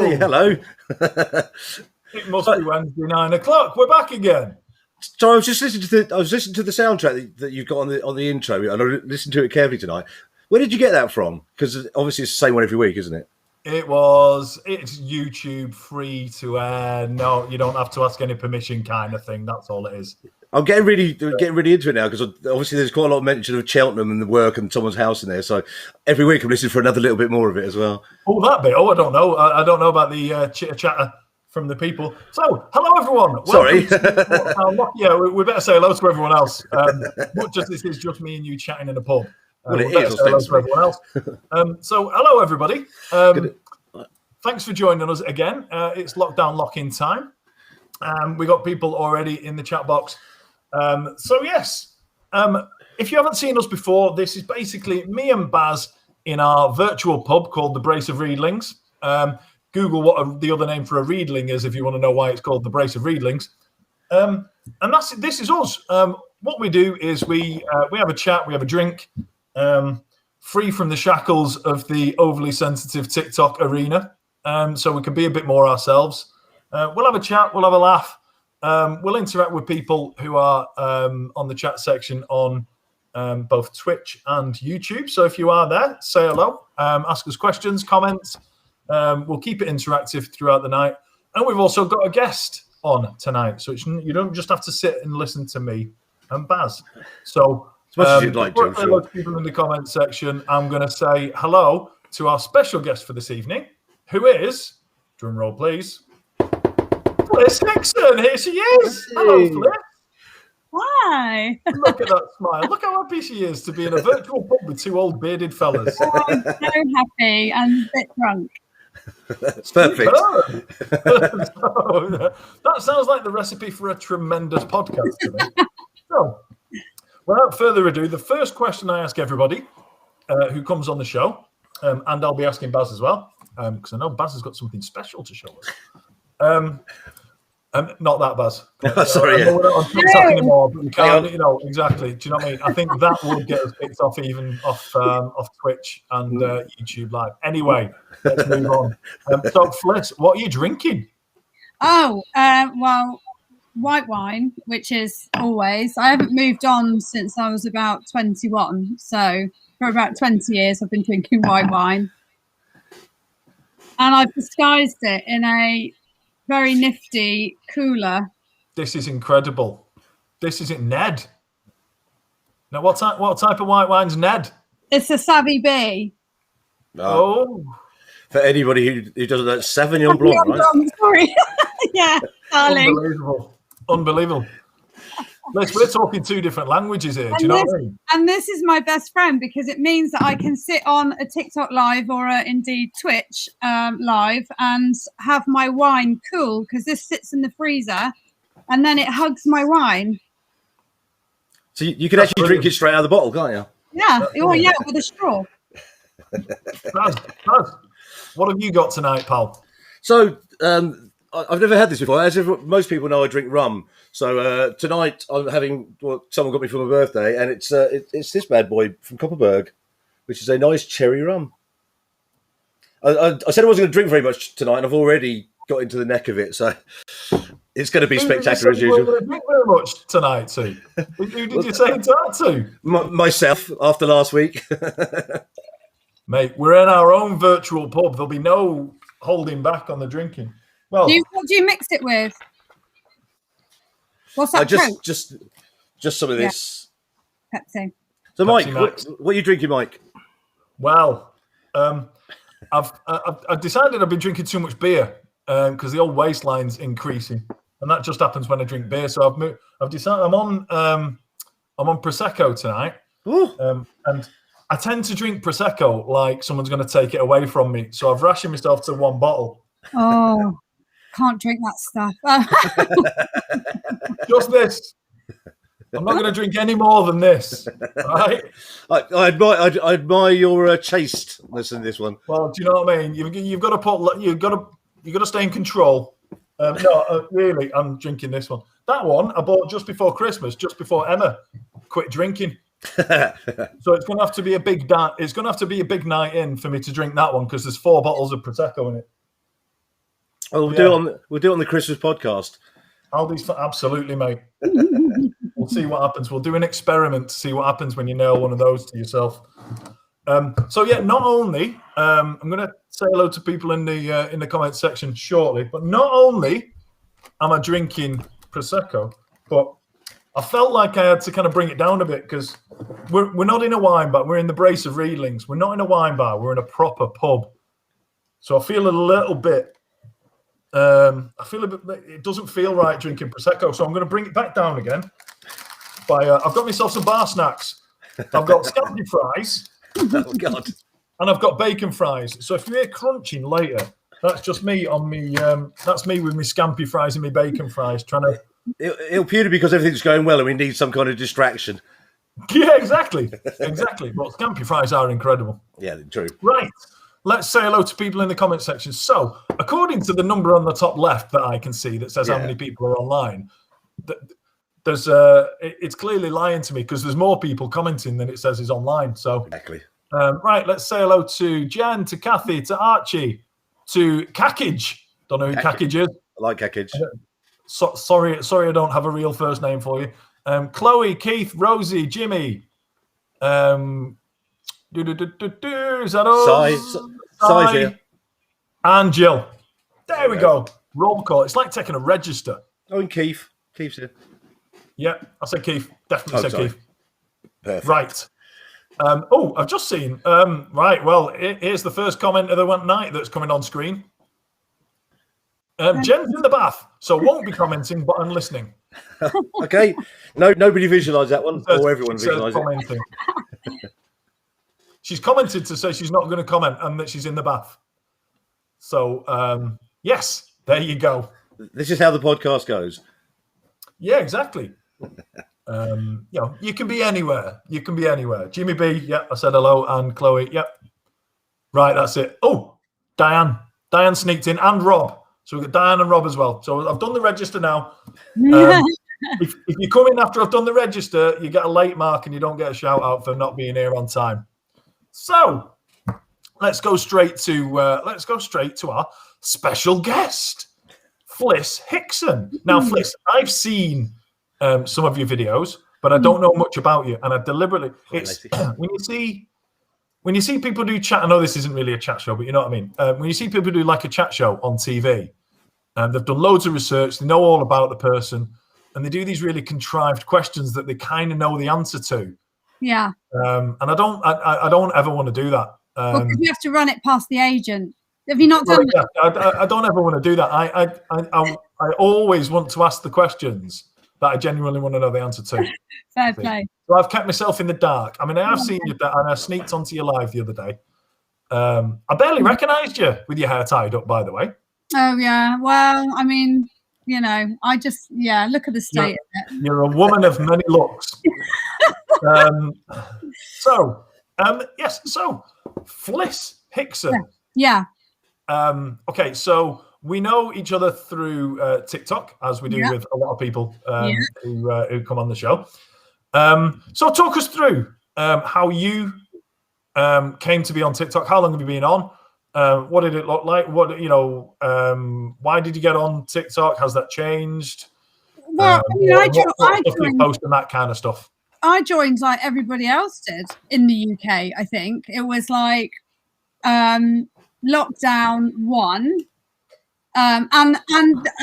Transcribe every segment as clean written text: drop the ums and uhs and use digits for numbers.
Hey, hello. It must be Wednesday 9 o'clock. We're back again. So I was just listening to the soundtrack that you've got on the intro, and I listened to it carefully tonight. Where did you get that from? Because obviously it's the same one every week, isn't it? It's YouTube, free to air. No, you don't have to ask any permission, kind of thing. That's all it is. I'm getting really into it now because obviously there's quite a lot of mention of Cheltenham and the work and someone's house in there. So every week I'm listening for another little bit more of it as well. Oh, that bit. Oh, I don't know. I don't know about the chitter chatter from the people. So, hello everyone. Sorry. Yeah, we better say hello to everyone else. Not just this is just me and you chatting in a pub. Well, it is. Hello to everyone else. So, hello everybody. Thanks for joining us again. It's lockdown lock-in time. We got people already in the chat box. So yes, if you haven't seen us before, this is basically me and Baz in our virtual pub called the Brace of Reedlings. Google what the other name for a Reedling is if you want to know why it's called the Brace of Reedlings. And this is us. What we do is we have a chat, we have a drink, free from the shackles of the overly sensitive TikTok arena. So we can be a bit more ourselves. We'll have a chat, we'll have a laugh. We'll interact with people who are on the chat section on both Twitch and YouTube. So if you are there, say hello, ask us questions, comments. We'll keep it interactive throughout the night. And we've also got a guest on tonight. So you don't just have to sit and listen to me and Baz. So as much as you'd like to, a lot of people in the comment section, I'm going to say hello to our special guest for this evening, who is, drum roll please, Fliss Hickson. Here she is. Hey. Hello, Fliss. Hi. Look at that smile. Look how happy she is to be in a virtual pub with two old bearded fellas. Oh, I'm so happy and a bit drunk. That's perfect. So, that sounds like the recipe for a tremendous podcast to me. So, without further ado, the first question I ask everybody who comes on the show, and I'll be asking Baz as well, because I know Baz has got something special to show us. Not that, Baz. Sorry. We're not on TikTok anymore, but we can't, exactly. Do you know what I mean? I think that would get us kicked off even off Twitch and YouTube Live. Anyway, let's move on. So, Fliss, what are you drinking? Oh, well, white wine, which is always. I haven't moved on since I was about 21. So, for about 20 years, I've been drinking white wine. And I've disguised it in a very nifty cooler. This is incredible. This isn't Ned. Now, what type of white wine's Ned? It's a Savvy Bee. Oh. For anybody who doesn't know, Sauvignon Blanc, right? Sorry. Yeah, darling. Unbelievable. Liz, we're talking two different languages here. Do you know what I mean? And this is my best friend because it means that I can sit on a TikTok live or indeed Twitch live and have my wine cool because this sits in the freezer and then it hugs my wine. So you can actually drink it straight out of the bottle, can't you? Yeah. Oh, yeah, with a straw. Baz, what have you got tonight, pal? So I've never had this before. As most people know, I drink rum. So tonight I'm having what someone got me for my birthday, and it's this bad boy from Copperberg, which is a nice cherry rum. I said I wasn't going to drink very much tonight, and I've already got into the neck of it. So it's going to be spectacular as usual. You weren't drink very much tonight, too. Who did you say that to? Myself after last week. Mate, we're in our own virtual pub. There'll be no holding back on the drinking. Well, what do you mix it with? What's that? Just some of this. Pepsi. So, Mike, what are you drinking, Mike? Well, I've decided I've been drinking too much beer because the old waistline's increasing, and that just happens when I drink beer. So I've decided I'm on Prosecco tonight, and I tend to drink Prosecco like someone's going to take it away from me. So I've rationed myself to one bottle. Oh, can't drink that stuff. Just this. I'm not going to drink any more than this. Right? I admire your chasteness in this one. Well, do you know what I mean? You've got to stay in control. Really, I'm drinking this one. That one I bought just before Christmas, just before Emma quit drinking. So it's going to have to be a big night. It's going to have to be a big night in for me to drink that one because there's 4 bottles of Prosecco in it. Oh, we'll do it on the Christmas podcast. Absolutely, mate. We'll see what happens. We'll do an experiment to see what happens when you nail one of those to yourself. Not only I'm going to say hello to people in the comment section shortly, but not only am I drinking Prosecco, but I felt like I had to kind of bring it down a bit because we're not in a wine bar. We're in the Brace of Reedlings. We're not in a wine bar. We're in a proper pub. So I feel a little bit. It doesn't feel right drinking Prosecco, so I'm going to bring it back down again. I've got myself some bar snacks. I've got scampi fries. Oh God! And I've got bacon fries. So if you hear crunching later, that's just me on me. That's me with my scampi fries and my bacon fries trying to. It'll purely because everything's going well and we need some kind of distraction. Yeah, exactly. But scampi fries are incredible. Yeah, true. Right. Let's say hello to people in the comment section. So, according to the number on the top left that I can see that says how many people are online, it's clearly lying to me because there's more people commenting than it says is online. So, exactly. Right, let's say hello to Jen, to Kathy, to Archie, to Kakage. Don't know who Kakage is. I like Kakage. Sorry, I don't have a real first name for you. Chloe, Keith, Rosie, Jimmy. Is that all? Size here. And Jill. There we go. Roll call. It's like taking a register. Oh, and Keith. Keith's here. Yeah, I said Keith. Definitely said Keith. Perfect. Right. I've just seen. Right. Well, here's the first comment of the one night that's coming on screen. Jen's in the bath, so won't be commenting, but I'm listening. Okay. No, nobody visualised that one, or everyone visualised it. She's commented to say she's not going to comment and that she's in the bath. So, yes, there you go. This is how the podcast goes. Yeah, exactly. You can be anywhere. You can be anywhere. Jimmy B, yeah, I said hello, and Chloe, yep. Right, that's it. Oh, Diane. Diane sneaked in, and Rob. So we've got Diane and Rob as well. So I've done the register now. If you come in after I've done the register, you get a late mark and you don't get a shout out for not being here on time. So let's go straight to our special guest, Fliss Hickson. Now, Fliss, I've seen some of your videos, but I don't know much about you. And I deliberately, it's when you see people do chat. I know this isn't really a chat show, but you know what I mean. When you see people do like a chat show on TV, they've done loads of research, they know all about the person, and they do these really contrived questions that they kind of know the answer to. Yeah. And I don't ever want to do that. Because you have to run it past the agent. Have you not done that? I don't ever want to do that. I always want to ask the questions that I genuinely want to know the answer to. Fair play. So I've kept myself in the dark. I mean, I have seen you, and I sneaked onto your live the other day. I barely recognised you with your hair tied up, by the way. Oh, yeah. Well, I mean, I just, look at the state of it. You're a woman of many looks. So, Fliss Hickson. Yeah. Okay, so we know each other through TikTok, as we do with a lot of people who come on the show. So talk us through how you came to be on TikTok. How long have you been on? What did it look like? Why did you get on TikTok? Has that changed? Well, I joined posting that kind of stuff. I joined like everybody else did in the UK. I think it was like lockdown 1. And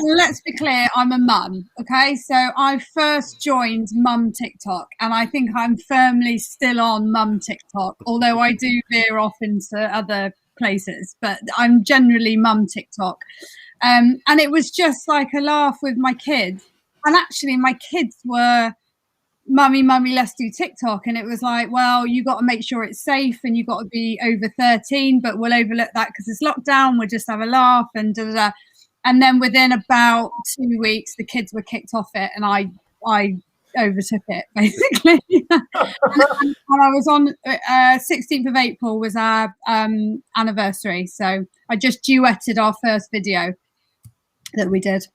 let's be clear, I'm a mum. Okay, so I first joined mum TikTok, and I think I'm firmly still on mum TikTok, although I do veer off into other places, but I'm generally mum TikTok. And it was just like a laugh with my kids, and actually my kids were, mummy, let's do TikTok. And it was like, well, you got to make sure it's safe, and you got to be over 13, but we'll overlook that because it's lockdown. We'll just have a laugh and da da da. And then within about 2 weeks, the kids were kicked off it, and I overtook it basically. and I was on 16th of April was our anniversary, so I just duetted our first video that we did.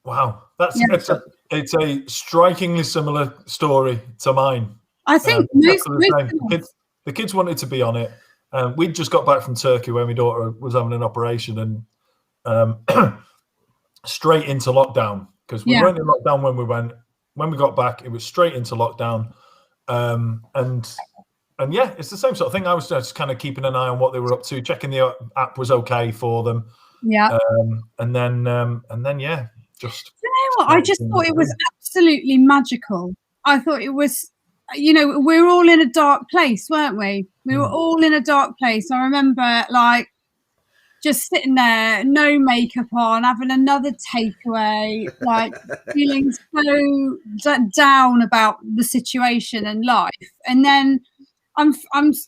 Wow, it's a strikingly similar story to mine. I think the kids wanted to be on it. We'd just got back from Turkey where my daughter was having an operation, and straight into lockdown, because we weren't in lockdown when we got back. It was straight into lockdown, and it's the same sort of thing. I was just kind of keeping an eye on what they were up to, checking the app was okay for them. And then just, you know what, I just thought it was absolutely magical. I thought it was, we were all in a dark place, weren't we? We were all in a dark place. I remember like just sitting there, no makeup on, having another takeaway, like feeling so down about the situation and life. And then I'm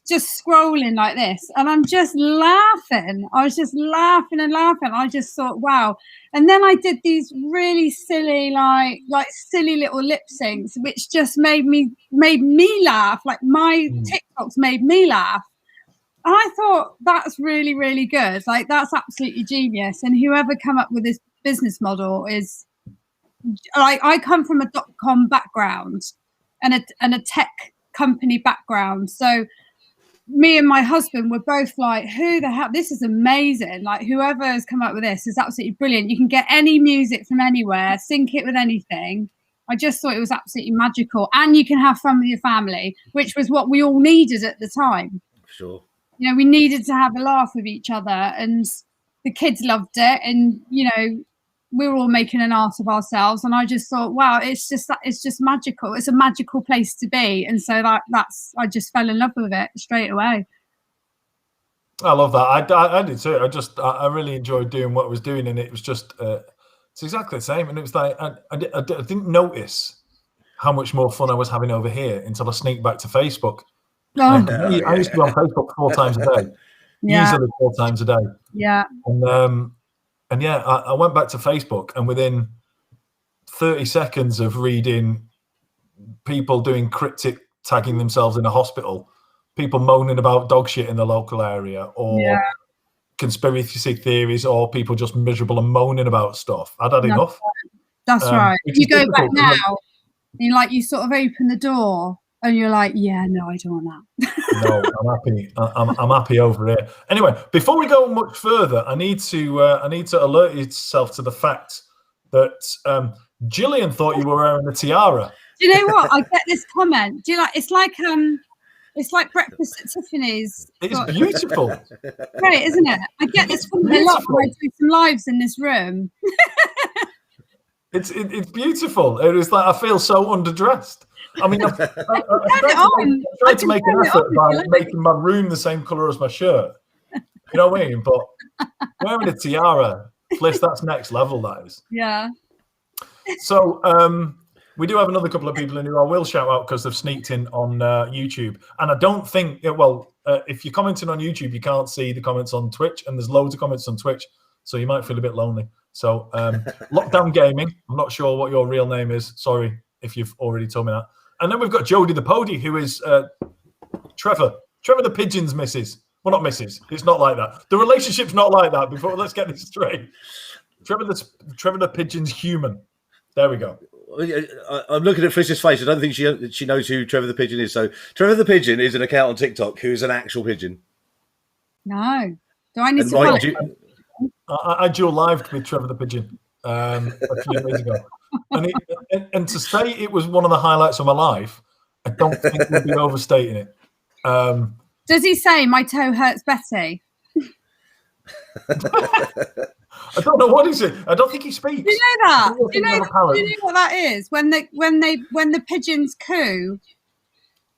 just scrolling like this, and I'm just laughing. I was just laughing and laughing. I just thought, wow. And then I did these really silly, like silly little lip syncs, which just made me laugh. Like my TikToks made me laugh. And I thought that's really, really good. Like that's absolutely genius. And whoever come up with this business model is like, I come from a .com background and a tech company background. So me and my husband were both like, who the hell, this is amazing. Like whoever has come up with this is absolutely brilliant. You can get any music from anywhere, sync it with anything. I just thought it was absolutely magical. And you can have fun with your family, which was what we all needed at the time. Sure. We needed to have a laugh with each other, and the kids loved it. And, we were all making an art of ourselves. And I just thought, wow, it's just magical. It's a magical place to be. And so I just fell in love with it straight away. I love that. I did too. I really enjoyed doing what I was doing. And it was just, it's exactly the same. And it was like, I didn't notice how much more fun I was having over here until I sneaked back to Facebook. I used to be on Facebook 4 times a day, easily 4 times a day. Yeah. And I went back to Facebook, and within 30 seconds of reading people doing cryptic tagging themselves in a hospital, people moaning about dog shit in the local area, or conspiracy theories, or people just miserable and moaning about stuff. I'd had enough. That's right. You go back now, and you sort of open the door. And you're like, yeah, no, I don't want that. No, I'm happy. I'm happy over here. Anyway, before we go much further, I need to alert yourself to the fact that Gillian thought you were wearing a tiara. Do you know what? I get this comment. Do you like? It's like breakfast at Tiffany's. It's beautiful. Great, isn't it? I get this comment a lot when I do some lives in this room. It's beautiful. It is like I feel so underdressed. I mean, I've tried to make an effort by making my room the same colour as my shirt. You know what I mean? But wearing a tiara, Fliss, that's next level, that is. Yeah. So we do have another couple of people in who I will shout out because they've sneaked in on YouTube. And I don't think, if you're commenting on YouTube, you can't see the comments on Twitch. And there's loads of comments on Twitch. So you might feel a bit lonely. So Lockdown Gaming, I'm not sure what your real name is. Sorry if you've already told me that. And then we've got Jodie the Pody, who is Trevor the Pigeon's missus. Well, not missus. It's not like that. The relationship's not like that. Let's get this straight. Trevor the Pigeon's human. There we go. I'm looking at Fliss's face. I don't think she knows who Trevor the Pigeon is. So Trevor the Pigeon is an account on TikTok who is an actual pigeon. No. Do I need to follow? I dual lived with Trevor the Pigeon a few days ago. And to say it was one of the highlights of my life, I don't think we'd be overstating it. Does he say, my toe hurts Betty? I don't know what he said. I don't think he speaks. Do you know that? Do you know what that is? When the pigeons coo,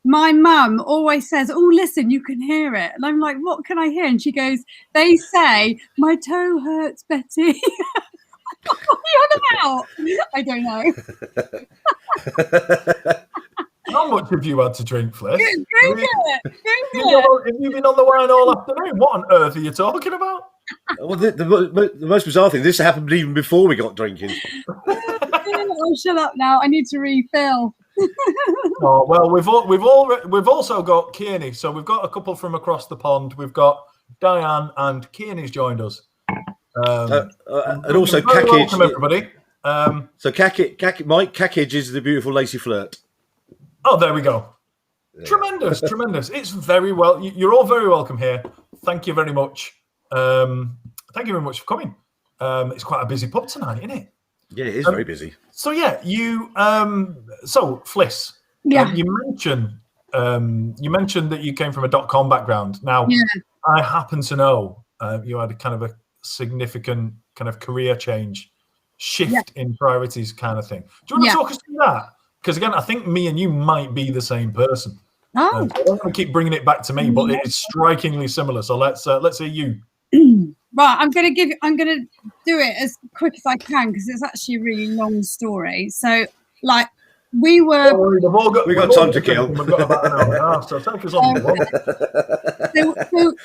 my mum always says, "Oh, listen, you can hear it." And I'm like, "What can I hear?" And she goes, "They say, my toe hurts, Betty." What are you on about? I don't know. How much have you had to drink, Fliss? Drink it. Have you been on the wine all afternoon? What on earth are you talking about? Well, the most bizarre thing, this happened even before we got drinking. Oh, shut up now. I need to refill. Oh, well, we've also got Kearney. So we've got a couple from across the pond. We've got Diane and Kearney's joined us. And also Cackage. Welcome, everybody. So Mike Cackage is the beautiful Lacey Flirt. Oh, there we go. Yeah. Tremendous. It's very well. You're all very welcome here. Thank you very much. Thank you very much for coming. It's quite a busy pub tonight, isn't it? Yeah, it is very busy. So yeah, so Fliss, yeah, you mentioned that you came from a .com background. Now, yeah. I happen to know you had a kind of a significant kind of career shift in priorities kind of thing. Do you want to talk us through that? Because again, I think me and you might be the same person. Oh. I don't want to keep bringing it back to me, but it's strikingly similar. So let's hear you. Right, I'm gonna do it as quick as I can because it's actually a really long story. So, like, we got time to kill. We've got about an hour and a half, so take us on.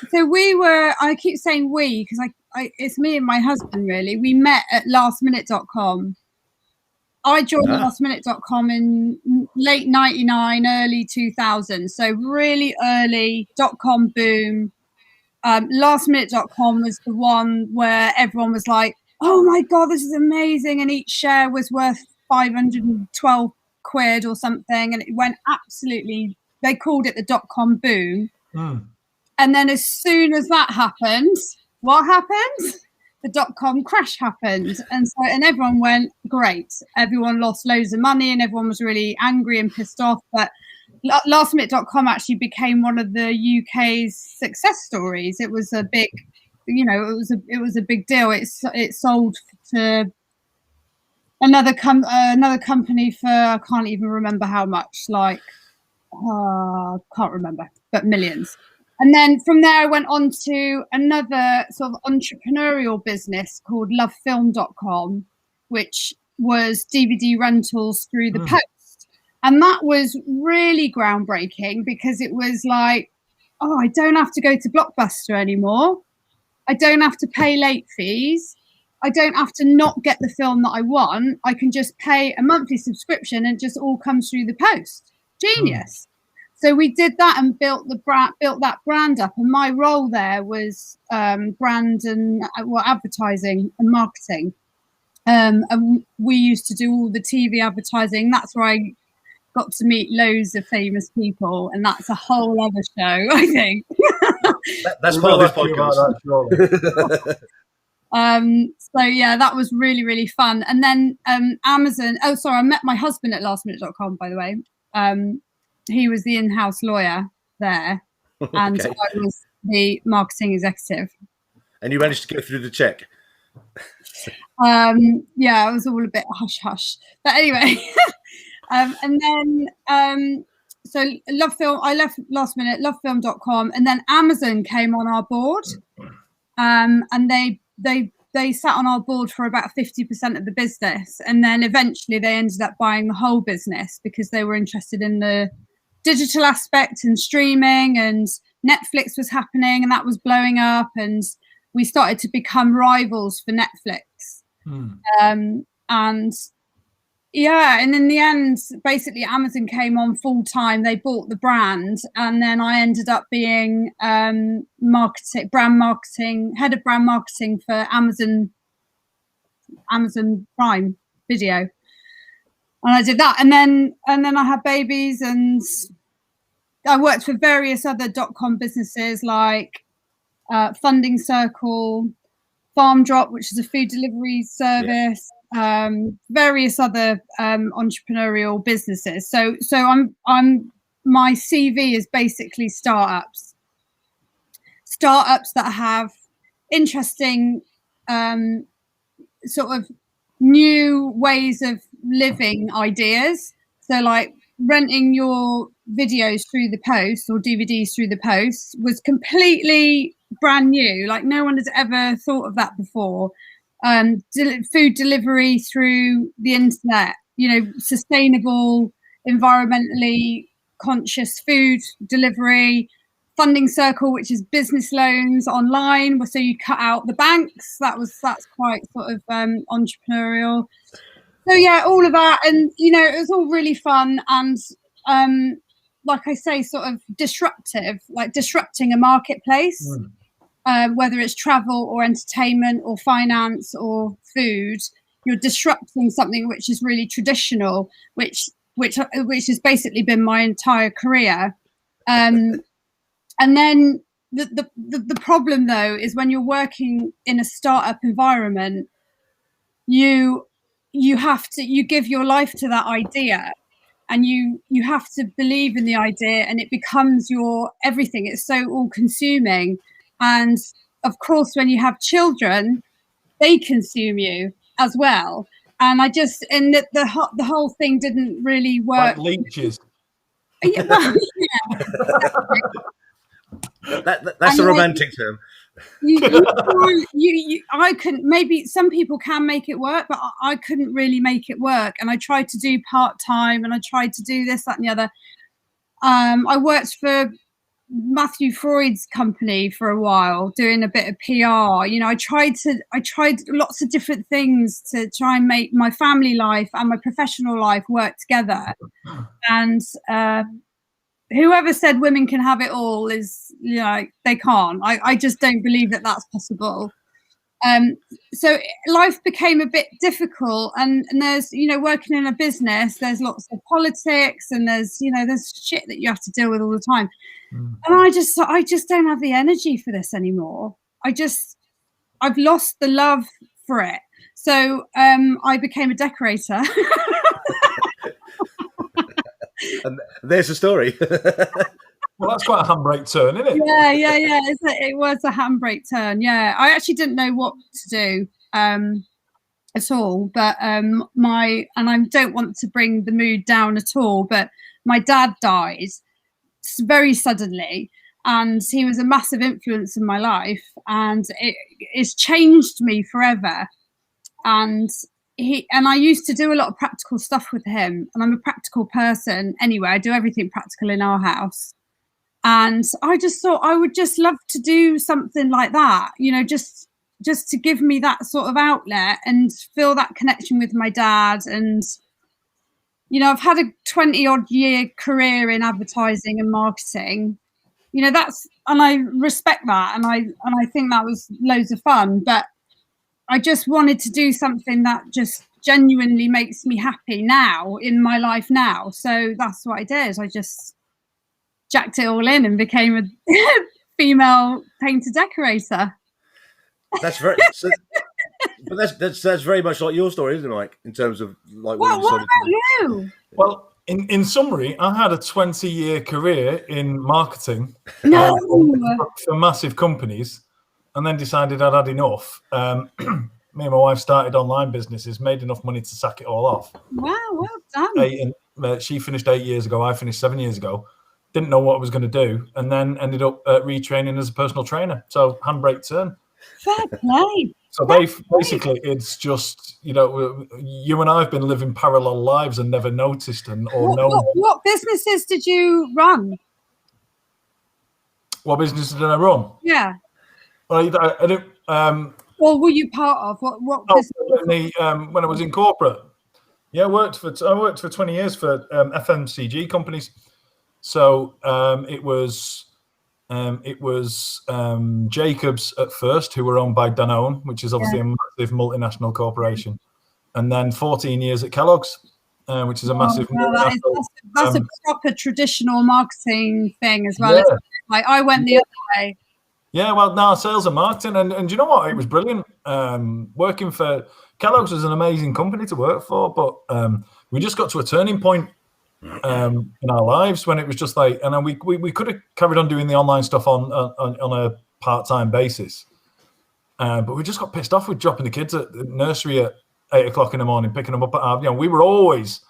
So we were. I keep saying we because it's me and my husband really. We met at lastminute.com. I joined lastminute.com in late 99, early 2000. So really early .com boom. Lastminute.com was the one where everyone was like, "Oh my God, this is amazing." And each share was worth 512 quid or something. And it went absolutely, they called it the .com boom. Mm. And then as soon as that happened, what happened? The .com crash happened. And everyone went, great. Everyone lost loads of money and everyone was really angry and pissed off. But lastminute.com actually became one of the UK's success stories. It was a big, it was a big deal. It sold to another company for, I can't even remember how much, can't remember, but millions. And then from there, I went on to another sort of entrepreneurial business called lovefilm.com, which was DVD rentals through the post. And that was really groundbreaking because it was like, oh, I don't have to go to Blockbuster anymore. I don't have to pay late fees. I don't have to not get the film that I want. I can just pay a monthly subscription and it just all comes through the post. Genius. So we did that and built that brand up. And my role there was brand and advertising and marketing. And we used to do all the TV advertising. That's where I got to meet loads of famous people. And that's a whole other show, I think. That's part of this podcast. So yeah, that was really, really fun. And then Amazon. Oh, sorry, I met my husband at lastminute.com, by the way. He was the in-house lawyer there, and I was the marketing executive. And you managed to get through the check. Yeah, it was all a bit hush hush. But anyway, And then so Love Film, I left last minute, lovefilm.com, and then Amazon came on our board. And they sat on our board for about 50% of the business, and then eventually they ended up buying the whole business because they were interested in the digital aspect and streaming, and Netflix was happening and that was blowing up, and we started to become rivals for Netflix. And yeah, and in the end, basically Amazon came on full time. They bought the brand, and then I ended up being head of brand marketing for Amazon Prime Video, and I did that. And then I had babies, and I worked for various other .com businesses like Funding Circle, Farm Drop, which is a food delivery service. Various other entrepreneurial businesses. So my CV is basically startups that have interesting sort of new ways of living ideas. So like renting your videos through the post or DVDs through the post was completely brand new. Like no one has ever thought of that before. Food delivery through the internet, sustainable, environmentally conscious food delivery. Funding Circle, which is business loans online, so you cut out the banks. That's quite sort of entrepreneurial. So yeah, all of that, and it was all really fun, and like I say, sort of disruptive, like disrupting a marketplace. Whether it's travel or entertainment or finance or food, you're disrupting something which is really traditional, which has basically been my entire career. And then the problem though is when you're working in a startup environment, you give your life to that idea, and you have to believe in the idea, and it becomes your everything. It's so all consuming. And of course, when you have children, they consume you as well. And the whole thing didn't really work. Like leeches. Yeah, that's a romantic term. I couldn't. Maybe some people can make it work, but I couldn't really make it work. And I tried to do part-time, and I tried to do this, that, and the other. I worked for Matthew Freud's company for a while, doing a bit of PR. I tried lots of different things to try and make my family life and my professional life work together. And whoever said women can have it all is, they can't. I just don't believe that that's possible. So life became a bit difficult, and there's, working in a business, there's lots of politics, and there's shit that you have to deal with all the time. And I just don't have the energy for this anymore. I've lost the love for it. So I became a decorator. And there's the story. Well, that's quite a handbrake turn, isn't it? Yeah. It was a handbrake turn. Yeah, I actually didn't know what to do at all. But and I don't want to bring the mood down at all, but my dad died very suddenly, and he was a massive influence in my life, and it's changed me forever. And I used to do a lot of practical stuff with him, and I'm a practical person anyway. I do everything practical in our house. And I just thought I would just love to do something like that, just to give me that sort of outlet and feel that connection with my dad. And, I've had a 20-odd year career in advertising and marketing, and I respect that. And I think that was loads of fun, but I just wanted to do something that just genuinely makes me happy now in my life now. So that's what I did. I just jacked it all in and became a female painter decorator. That's very, but that's very much like your story, isn't it, Mike? In terms of like what about you? Well, in summary, I had a 20-year career in marketing for massive companies, and then decided I'd had enough. Me and my wife started online businesses, made enough money to sack it all off. Wow, well done. She finished 8 years ago. I finished 7 years ago. Didn't know what I was going to do, and then ended up retraining as a personal trainer. So handbrake turn. Fair play. So basically, it's just, you and I have been living parallel lives and never noticed known. What businesses did you run? What businesses did I run? Yeah. Well, I didn't. Or were you part of what business? When I was in corporate, yeah, I worked for 20 years for FMCG companies. So it was Jacobs at first, who were owned by Danone, which is obviously a massive multinational corporation, and then 14 years at Kellogg's, which is a massive. That's a proper traditional marketing thing as well. Yeah. Like I went the other way. Yeah, well, no, sales and marketing, and you know what? It was brilliant. Working for Kellogg's was an amazing company to work for, but we just got to a turning point in our lives when it was just like, and then we could have carried on doing the online stuff on a part-time basis, but we just got pissed off with dropping the kids at the nursery at 8 o'clock in the morning, picking them up at we were always,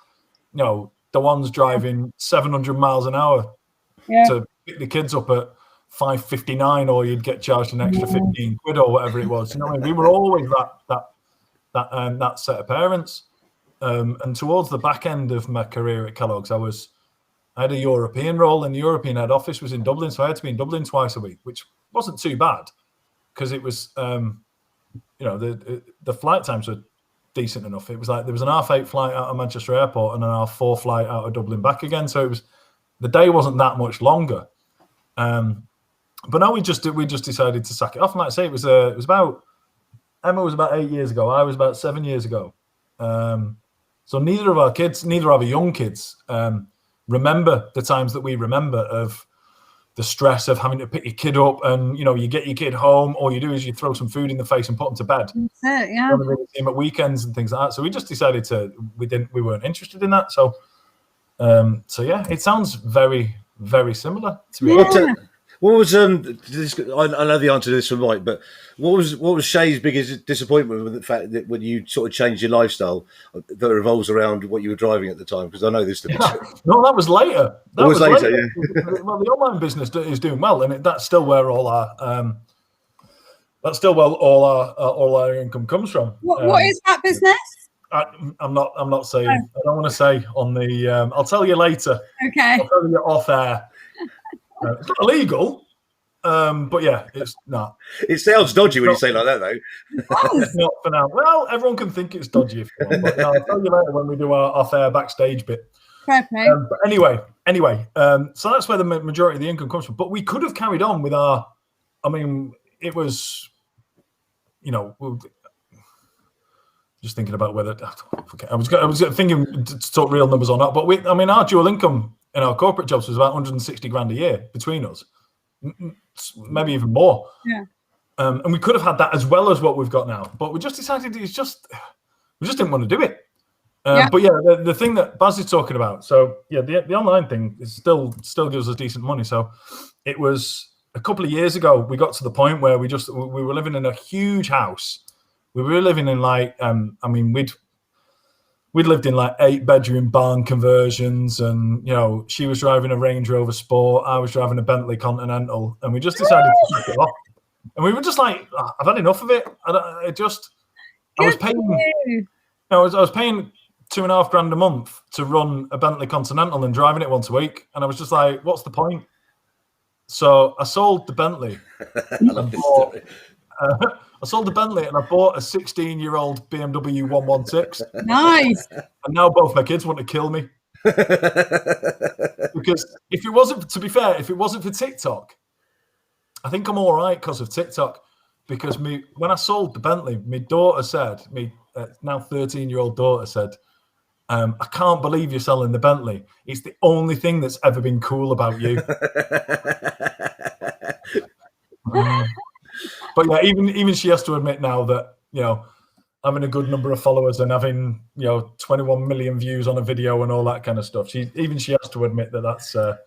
the ones driving 700 miles an hour to pick the kids up at 5:59, or you'd get charged an extra 15 quid or whatever it was. We were always that set of parents. And towards the back end of my career at Kellogg's, I had a European role, and the European head office was in Dublin, so I had to be in Dublin twice a week, which wasn't too bad because it was, the flight times were decent enough. It was like there was an 8:30 flight out of Manchester Airport and an 4:30 flight out of Dublin back again, so the day wasn't that much longer. But no, we just decided to sack it off. And like I say, Emma was about 8 years ago. I was about 7 years ago. So neither of our young kids remember the times that we remember of the stress of having to pick your kid up, and you get your kid home, all you do is you throw some food in the face and put them to bed. That's it, yeah. You really see them at weekends and things like that. So we just decided we weren't interested in that. So yeah, it sounds very, very similar to me. Yeah. What was I know the answer to this from Mike, but what was Shay's biggest disappointment with the fact that when you sort of changed your lifestyle that revolves around what you were driving at the time? Because I know this to be true. No, that was later. That was later. Yeah. Well, the online business is doing well, and that's still where all our income comes from. What is that business? I'm not saying. I don't want to say on the. I'll tell you later. Okay. I'll tell you off air. It's not illegal, but yeah, it's not. It sounds dodgy when you say like that, though. It's not for now. Well, everyone can think it's dodgy if you want, but I'll tell you later when we do our off-air backstage bit. Fair play. But anyway, so that's where the majority of the income comes from. But we could have carried on with our. I mean, it was, just thinking about whether I was thinking to talk real numbers or not. But our dual income in our corporate jobs was about 160 grand a year between us, maybe even more. Yeah. And we could have had that as well as what we've got now, but we just decided we just didn't want to do it. But yeah, the thing that Baz is talking about. So yeah, the online thing is still gives us decent money. So it was a couple of years ago, we got to the point where we were living in a huge house. We were living in we'd lived in 8-bedroom barn conversions, and she was driving a Range Rover Sport, I was driving a Bentley Continental, and we just decided to take it off. And we were just like, I've had enough of it. I was paying, I was paying $2.5 grand a month to run a Bentley Continental and driving it once a week, and I was just like, what's the point? So I sold the Bentley. I sold the Bentley and I bought a 16-year-old BMW 116. Nice. And now both my kids want to kill me. Because if it wasn't for TikTok, I think I'm all right because of TikTok. Because when I sold the Bentley, my daughter said, now 13-year-old daughter said, I can't believe you're selling the Bentley. It's the only thing that's ever been cool about you. But yeah, even she has to admit now that, having a good number of followers and having, 21 million views on a video and all that kind of stuff. She has to admit that's that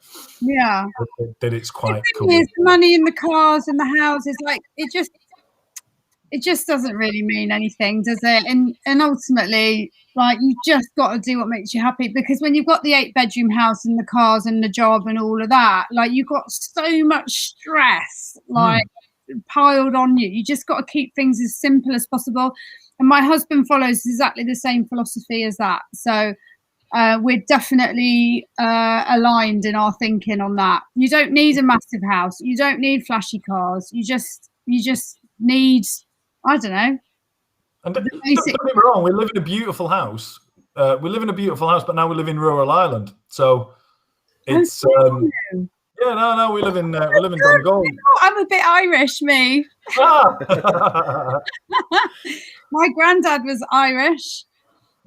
it's quite cool. The money in the cars and the houses, it just doesn't really mean anything, does it? And ultimately, Like, you just got to do what makes you happy, because when you've got the 8-bedroom house and the cars and the job and all of that, like, you've got so much stress, like, piled on you. You just got to keep things as simple as possible. And my husband follows exactly the same philosophy as that. So we're definitely aligned in our thinking on that. You don't need a massive house. You don't need flashy cars. You just need, I don't know. And don't get me wrong, we live in a beautiful house. But now we live in rural Ireland. So it's we live in Donegal. I'm a bit Irish, me. My granddad was Irish.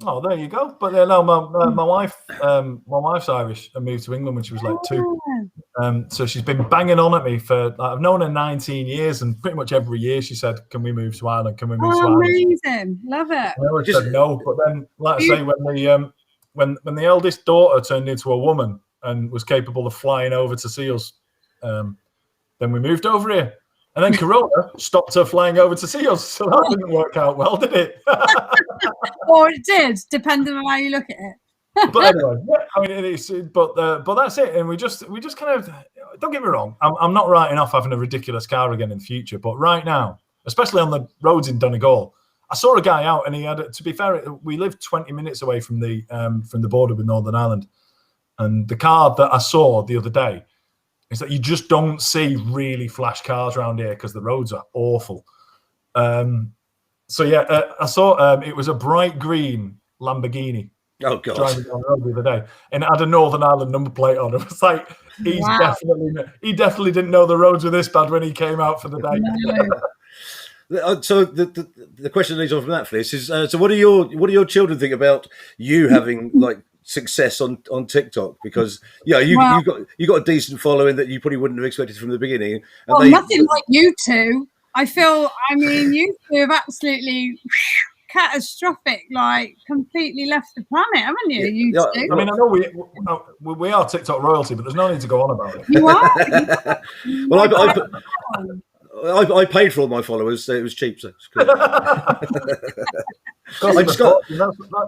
Oh, there you go. But no, my wife's Irish and moved to England when she was like 2. So she's been banging on at me for, I've known her 19 years, and pretty much every year she said, "Can we move to Ireland? Can we move to Ireland?" Amazing, love it. I always said no, but then, like I say, when the eldest daughter turned into a woman and was capable of flying over to see us, then we moved over here. And then Corona stopped her flying over to see us, so that didn't work out well, did it? Or it did, depending on how you look at it. But anyway, I mean, but that's it. And we just kind of, don't get me wrong, I'm not writing off having a ridiculous car again in the future, but right now, especially on the roads in Donegal, I saw a guy out, and he had, to be fair, we live 20 minutes away from the border with Northern Ireland, and the car that I saw the other day is that you just don't see really flash cars around here because the roads are awful. So yeah, I saw it was a bright green Lamborghini. Oh God! Driving down the road the other day, and it had a Northern Ireland number plate on. It was like he definitely didn't know the roads were this bad when he came out for the day. So the question that leads on from that, Fliss, is so what do your children think about you having like success on TikTok? Because you got a decent following that you probably wouldn't have expected from the beginning. And nothing like you two. I mean, you two have absolutely catastrophic, like completely left the planet, haven't you? You two. I mean, I know we are TikTok royalty, but there's no need to go on about it. You are. Well, I paid for all my followers, so it was cheap. So it's cool.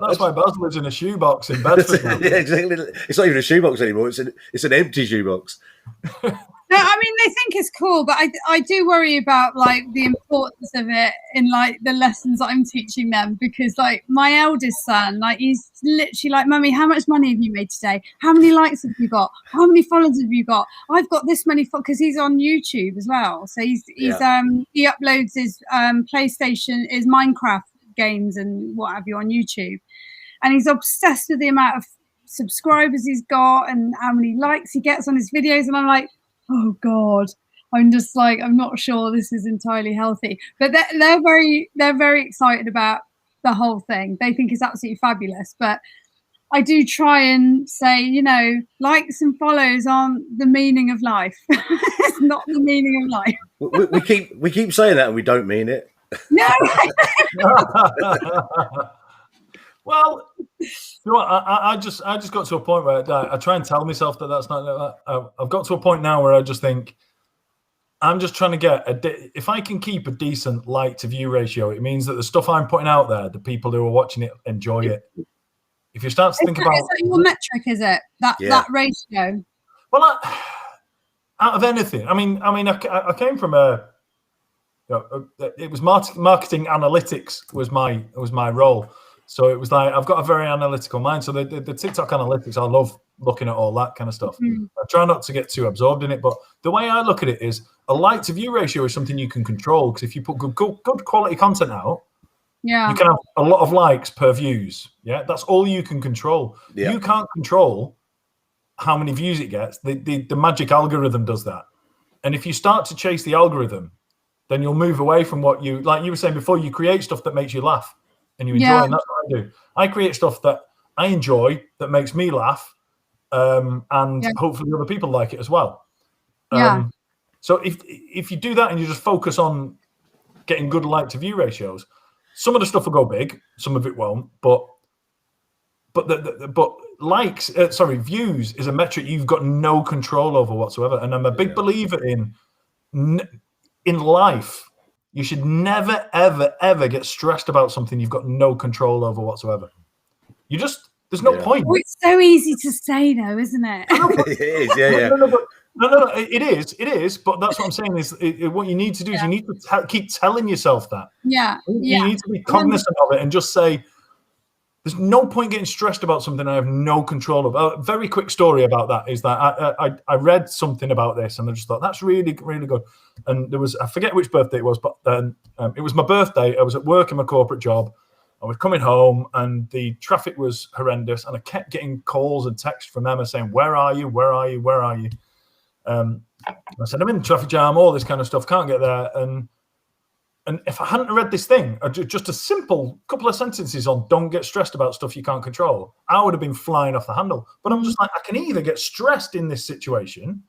That's why Baz lives in a shoebox in Bedford. Yeah, exactly. It's not even a shoebox anymore. It's an empty shoebox. No, I mean, they think it's cool, but I do worry about like the importance of it in like the lessons that I'm teaching them, because like my eldest son, like he's literally like, "Mummy, how much money have you made today? How many likes have you got? How many followers have you got? I've got this many because he's on YouTube as well. So he uploads his PlayStation, his Minecraft games and what have you on YouTube, and he's obsessed with the amount of subscribers he's got and how many likes he gets on his videos, and I'm like, oh God, I'm just like, I'm not sure this is entirely healthy. But they're very excited about the whole thing. They think it's absolutely fabulous. But I do try and say, likes and follows aren't the meaning of life. It's not the meaning of life. We keep saying that and we don't mean it. No. Well, you know what? I just got to a point where I try and tell myself that that's not. I've got to a point now where I just think I'm just trying to get if I can keep a decent like to view ratio, it means that the stuff I'm putting out there, the people who are watching it enjoy it. If you start to think about, is that your metric? Is it that ratio? Well, out of anything, I mean, I came from it was marketing analytics was my role. So it was like, I've got a very analytical mind. So the TikTok analytics, I love looking at all that kind of stuff. I try not to get too absorbed in it. But the way I look at it is a like to view ratio is something you can control. Because if you put good quality content out, you can have a lot of likes per views. Yeah, that's all you can control. Yeah. You can't control how many views it gets. The magic algorithm does that. And if you start to chase the algorithm, then you'll move away from what like you were saying before, you create stuff that makes you laugh. And you enjoy, and that's what I do. I create stuff that I enjoy, that makes me laugh, and hopefully other people like it as well. So if you do that and you just focus on getting good like to view ratios, some of the stuff will go big, some of it won't. But likes, views is a metric you've got no control over whatsoever. And I'm a big believer in life. You should never, ever, ever get stressed about something you've got no control over whatsoever. There's no point. Oh, it's so easy to say, though, isn't it? It is, yeah. No, it is. But that's what I'm saying is what you need to do is you need to keep telling yourself that. Yeah. You need to be cognizant of it and just say, there's no point getting stressed about something I have no control of. A very quick story about that is that I read something about this and I just thought, that's really, really good. And there was, I forget which birthday it was, but it was my birthday. I was at work in my corporate job. I was coming home and the traffic was horrendous. And I kept getting calls and texts from Emma saying, where are you? Where are you? Where are you? I said, I'm in the traffic jam, all this kind of stuff, can't get there. And if I hadn't read this thing, just a simple couple of sentences on don't get stressed about stuff you can't control, I would have been flying off the handle. But I'm just like, I can either get stressed in this situation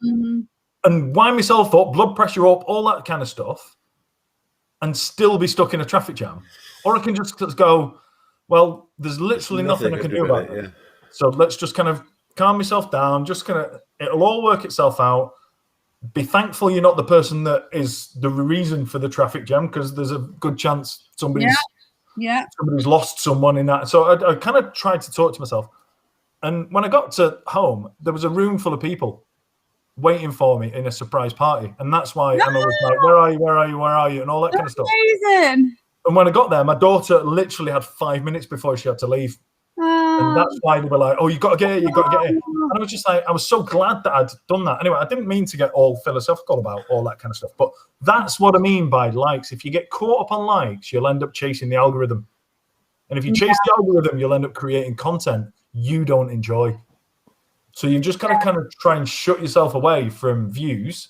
and wind myself up, blood pressure up, all that kind of stuff, and still be stuck in a traffic jam. Or I can just go, well, there's literally nothing I can do about it. Yeah. So let's just kind of calm myself down, it'll all work itself out. Be thankful you're not the person that is the reason for the traffic jam, because there's a good chance somebody's lost someone in that. So I kind of tried to talk to myself. And when I got to home, there was a room full of people waiting for me in a surprise party. And that's why Emma was like, where are you, where are you, where are you? And all that kind of stuff. Amazing. And when I got there, my daughter literally had 5 minutes before she had to leave. And that's why they were like, oh, you got to get it, you got to get it. And I was just like, I was so glad that I'd done that. Anyway, I didn't mean to get all philosophical about all that kind of stuff, but that's what I mean by likes. If you get caught up on likes, you'll end up chasing the algorithm. And if you chase the algorithm, you'll end up creating content you don't enjoy. So you just got to kind of try and shut yourself away from views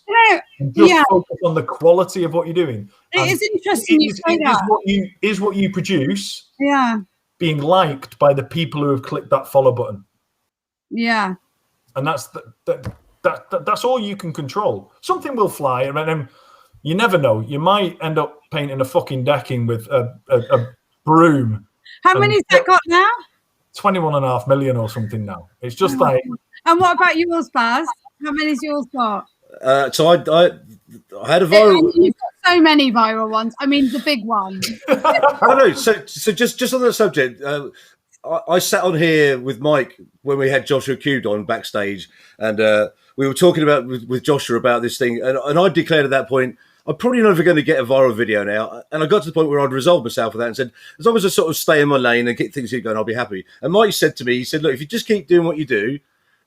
and just focus on the quality of what you're doing. It is interesting you say that. Is what you produce. Yeah. Being liked by the people who have clicked that follow button. Yeah. And that's all you can control. Something will fly, and then you never know. You might end up painting a fucking decking with a broom. How many has that got now? 21.5 million or something now. It's just like. And what about yours, Baz? How many's yours got? So I had a viral. You've got so many viral ones. I mean, the big one. I don't know. So just on that subject, I sat on here with Mike when we had Joshua Cubed on backstage, and we were talking about with Joshua about this thing, and I declared at that point, I'm probably never going to get a viral video now. And I got to the point where I'd resolved myself with that and said, as long as I sort of stay in my lane and get things going, I'll be happy. And Mike said to me, he said, look, if you just keep doing what you do,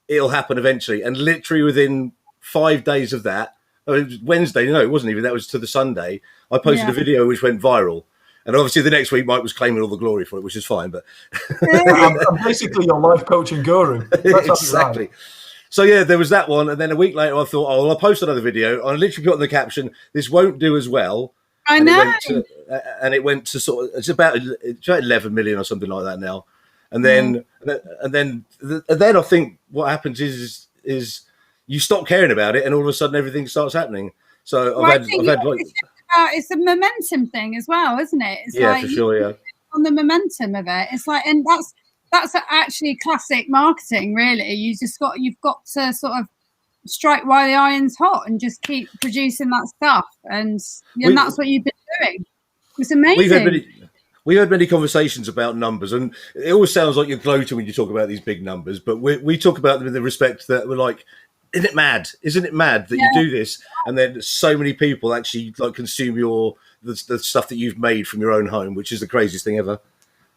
it'll happen eventually. And literally within 5 days of that, it was Wednesday, no, it wasn't even, that was to the Sunday, I posted a video which went viral. And obviously the next week, Mike was claiming all the glory for it, which is fine. But I'm basically your life coaching guru. That's exactly. Right. So, yeah, there was that one. And then a week later, I thought, oh, well, I'll post another video. I literally put on the caption, this won't do as well. I know. It went to sort of, it's about 11 million or something like that now. And then, and then I think what happens is you stop caring about it, and all of a sudden everything starts happening. So I've had like, it's a momentum thing as well, isn't it? It's like, for sure, yeah. On the momentum of it, it's like, and that's actually classic marketing, really. You've got to sort of strike while the iron's hot and just keep producing that stuff, and that's what you've been doing. It's amazing. We had many conversations about numbers, and it always sounds like you're gloating when you talk about these big numbers, but we talk about them in the respect that we're like, isn't it mad? Isn't it mad that you do this, and then so many people actually like consume the stuff that you've made from your own home, which is the craziest thing ever.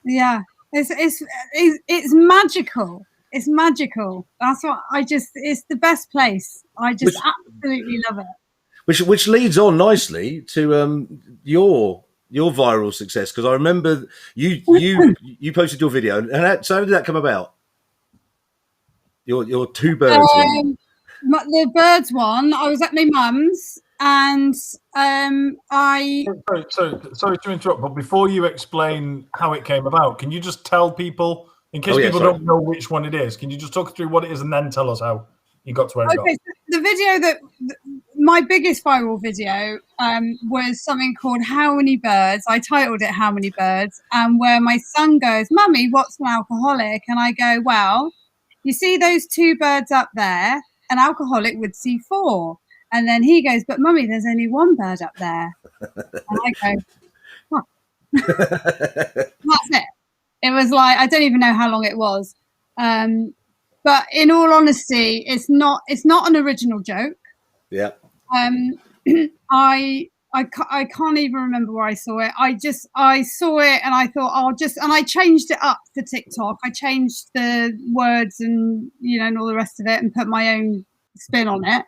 Yeah, it's magical. It's magical. That's what it's the best place. I just absolutely love it. Which leads on nicely to your viral success, because I remember you posted your video, and so how did that come about? Your two birds. The birds one. I was at my mum's, and I. Sorry to interrupt, but before you explain how it came about, can you just tell people, in case people don't know which one it is, can you just talk through what it is and then tell us how you got to where it got? So the video my biggest viral video was something called How Many Birds. I titled it How Many Birds, and where my son goes, Mummy, what's an alcoholic? And I go, well, you see those two birds up there? An alcoholic would see 4. And then he goes, but Mummy, there's only one bird up there. And I go, oh. That's it. It was like, I don't even know how long it was. But in all honesty, it's not an original joke. Yeah. I can't even remember where I saw it. I saw it and I thought and I changed it up for TikTok. I changed the words and and all the rest of it and put my own spin on it.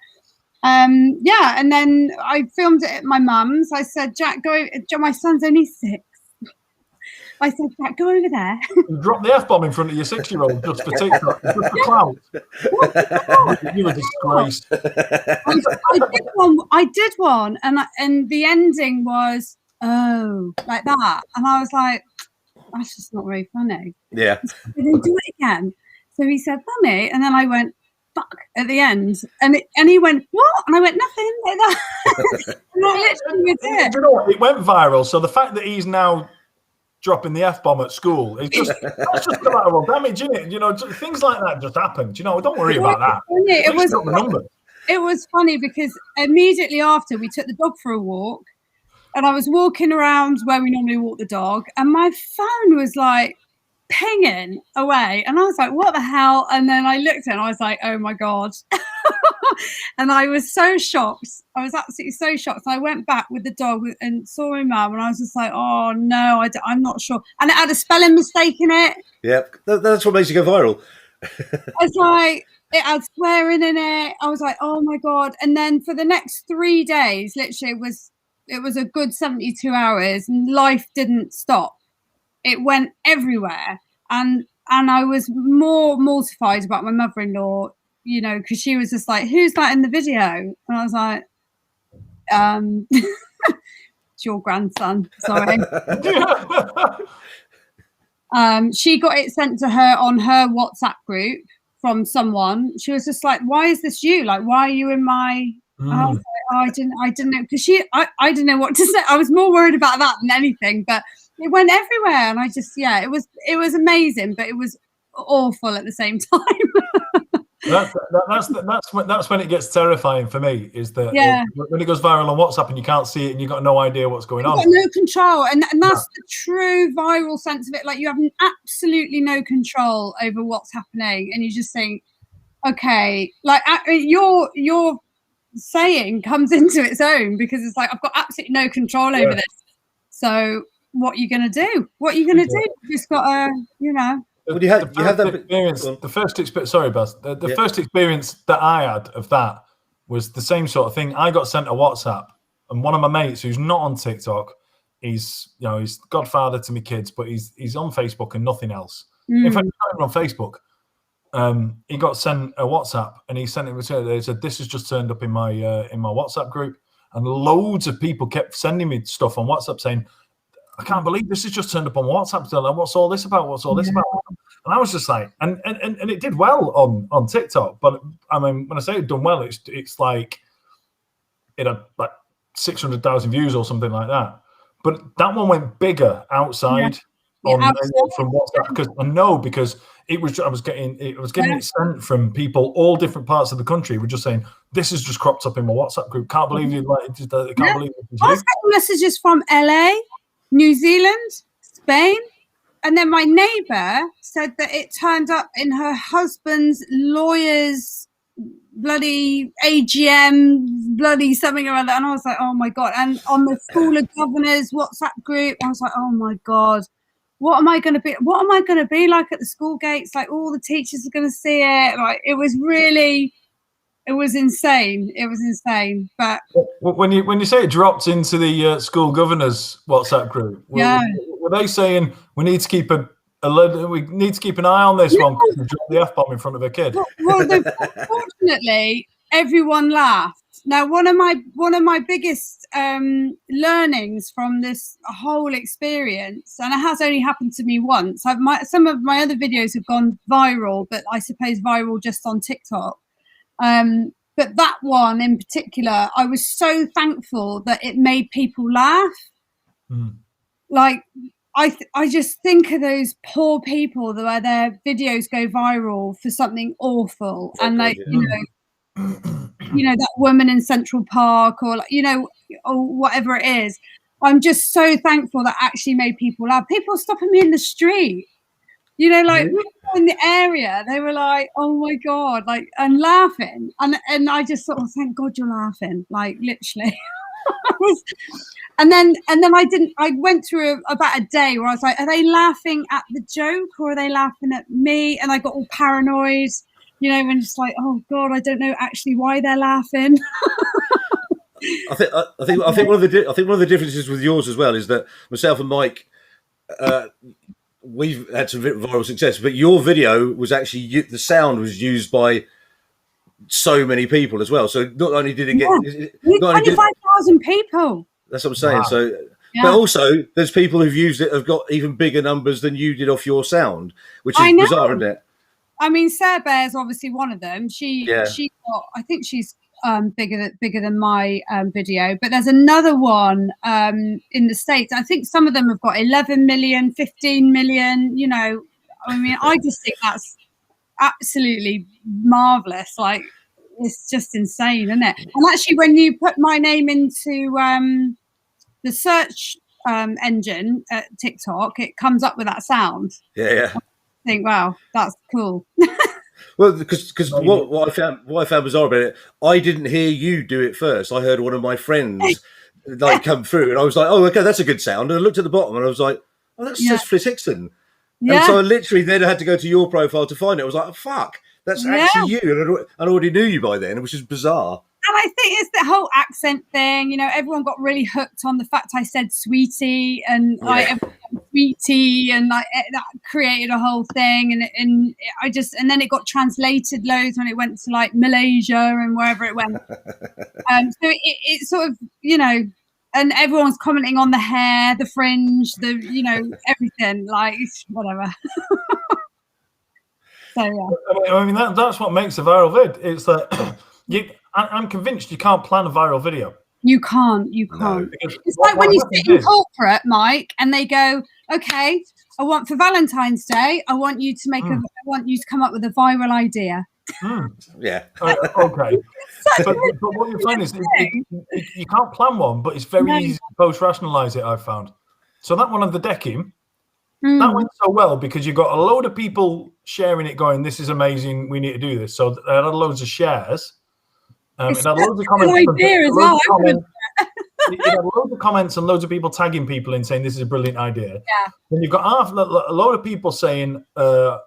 And then I filmed it at my mum's. I said, Jack, my son's only 6. I said, Jack, go over there. You dropped the F-bomb in front of your 6-year-old just for TikTok, just for clout. You're a disgrace. I did one, and the ending was, oh, like that. And I was like, that's just not very funny. Yeah. He didn't do it again. So he said, funny. And then I went, fuck, at the end. And he went, what? And I went, nothing, like that. And I literally was it. Do you know what? It went viral. So the fact that he's now dropping the F-bomb at school, that's just collateral damage, isn't it? You know, things like that just happen. You know, don't worry about that. It was funny because immediately after we took the dog for a walk, and I was walking around where we normally walk the dog, and my phone was like pinging away, and I was like, what the hell? And then I looked and I was like, oh my God. And I was so shocked. I was absolutely so shocked. So I went back with the dog and saw my mum, and I was just like, oh no, I'm not sure. And it had a spelling mistake in it. Yeah, that's what makes you go viral. It's like, it had swearing in it. I was like, oh my God. And then for the next 3 days, literally it was a good 72 hours, and life didn't stop. It went everywhere. And I was more mortified about my mother-in-law, because she was just like, who's that in the video? And I was like, it's your grandson, sorry. She got it sent to her on her WhatsApp group from someone. She was just like, why is this you? Like, why are you in my... I was like, oh, I didn't know, because I didn't know what to say. I was more worried about that than anything, but it went everywhere. And I just, it was amazing, but it was awful at the same time. That's when it gets terrifying for me, is that when it goes viral on WhatsApp and you can't see it and you've got no idea what's going on. You've got no control, and that's the true viral sense of it. Like, you have absolutely no control over what's happening, and you just think, okay, like your saying comes into its own, because it's like, I've got absolutely no control over this. So what are you going to do? What are you going to do? You just got to, Well, you have that experience. The first experience. Sorry, Baz. The first experience that I had of that was the same sort of thing. I got sent a WhatsApp, and one of my mates who's not on TikTok, he's godfather to my kids, but he's on Facebook and nothing else. In fact, he's not even on Facebook. He got sent a WhatsApp, and he sent it. They said, "This has just turned up in my WhatsApp group," and loads of people kept sending me stuff on WhatsApp saying, I can't believe this has just turned up on WhatsApp. So like, what's all this about? What's all this about? And I was just like, and it did well on TikTok. But I mean, when I say it done well, it's like it had like 600,000 views or something like that. But that one went bigger outside from WhatsApp, because I was getting it sent from people all different parts of the country. We're just saying, this has just cropped up in my WhatsApp group. Can't believe you like it. Can't believe it. I was getting messages from LA, New Zealand, Spain, and then my neighbour said that it turned up in her husband's lawyer's bloody AGM, bloody something around that. And I was like, oh my God. And on the School of Governors WhatsApp group, I was like, oh my God, what am I going to be? What am I going to be like at the school gates? Like, all the teachers are going to see it. Like, it was insane. It was insane. But when you say it dropped into the school governors WhatsApp group, were they saying we need to keep an eye on this one because we dropped the F-bomb in front of a kid? Well, fortunately, everyone laughed. Now, one of my biggest learnings from this whole experience, and it has only happened to me once. Some of my other videos have gone viral, but I suppose viral just on TikTok. But that one in particular, I was so thankful that it made people laugh. Like, I just think of those poor people where their videos go viral for something awful, and like that woman in Central Park, or or whatever it is. I'm just so thankful that actually made people laugh. People stopping me in the street You know, like in the area, they were like, "Oh my god!" Like, and laughing, and I just sort of, thank God you're laughing, like literally. And then I went through about a day where I was like, are they laughing at the joke or are they laughing at me? And I got all paranoid, you know, and just like, oh God, I don't know actually why they're laughing. I think one of the differences with yours as well is that myself and Mike, we've had some viral success, but your video was actually the sound was used by so many people as well. So not only did it get 25,000 people. That's what I'm saying. Wow. So, but also there's people who've used it have got even bigger numbers than you did off your sound, which is bizarre, isn't it? I mean, Sarah Bear's obviously one of them. She got, I think she's bigger than my video, but there's another one in the States. I think some of them have got 11 million, 15 million. You know, I mean, I just think that's absolutely marvelous. Like, it's just insane, isn't it? And actually, when you put my name into the search engine at TikTok, it comes up with that sound. Yeah. I think, wow, that's cool. Well, because what I found bizarre about it, I didn't hear you do it first. I heard one of my friends like come through, and I was like, "Oh, okay, that's a good sound." And I looked at the bottom, and I was like, "Oh, that says Fliss Hickson." Yeah. And so I literally then had to go to your profile to find it. I was like, oh, "Fuck, that's actually you," and I already knew you by then, which is bizarre. And I think it's the whole accent thing. You know, everyone got really hooked on the fact I said sweetie and like sweetie, and like that created a whole thing. And then it got translated loads when it went to like Malaysia and wherever it went. So it sort of, you know, and everyone's commenting on the hair, the fringe, the, you know, everything, like whatever. So yeah. I mean that's what makes a viral vid. It's that I'm convinced you can't plan a viral video. You can't. No. It's like when you sit in corporate, Mike, and they go, "Okay, I want for Valentine's Day, I want you to I want you to come up with a viral idea." Yeah. Okay. but what you're saying is you can't plan one, but it's very easy to post-rationalize it, I've found. So that one of the decking, that went so well because you got a load of people sharing it going, "This is amazing, we need to do this." So I had loads of shares. It had loads of comments. It had loads of comments and loads of people tagging people in saying this is a brilliant idea. Yeah. Then you've got a load of people saying, "I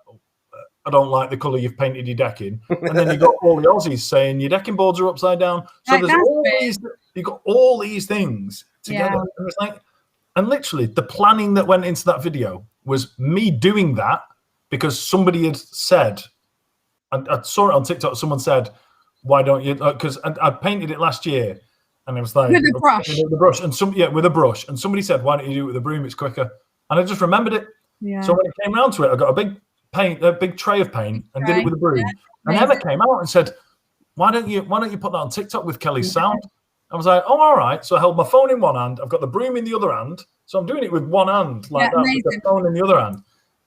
don't like the colour you've painted your decking," and then you got all the Aussies saying your decking boards are upside down. So you've got all these things together, and it's like, and literally the planning that went into that video was me doing that because somebody had said, and I saw it on TikTok. Someone said, "Why don't you?" Because I painted it last year, and it was like with a brush, with a brush, and somebody said, "Why don't you do it with a broom? It's quicker." And I just remembered it. Yeah. So when it came around to it, I got a big tray of paint and did it with a broom. And Emma came out and said, "Why don't you put that on TikTok with Kelly's sound?" I was like, "Oh, all right." So I held my phone in one hand, I've got the broom in the other hand, so I'm doing it with one hand like that, with the phone in the other hand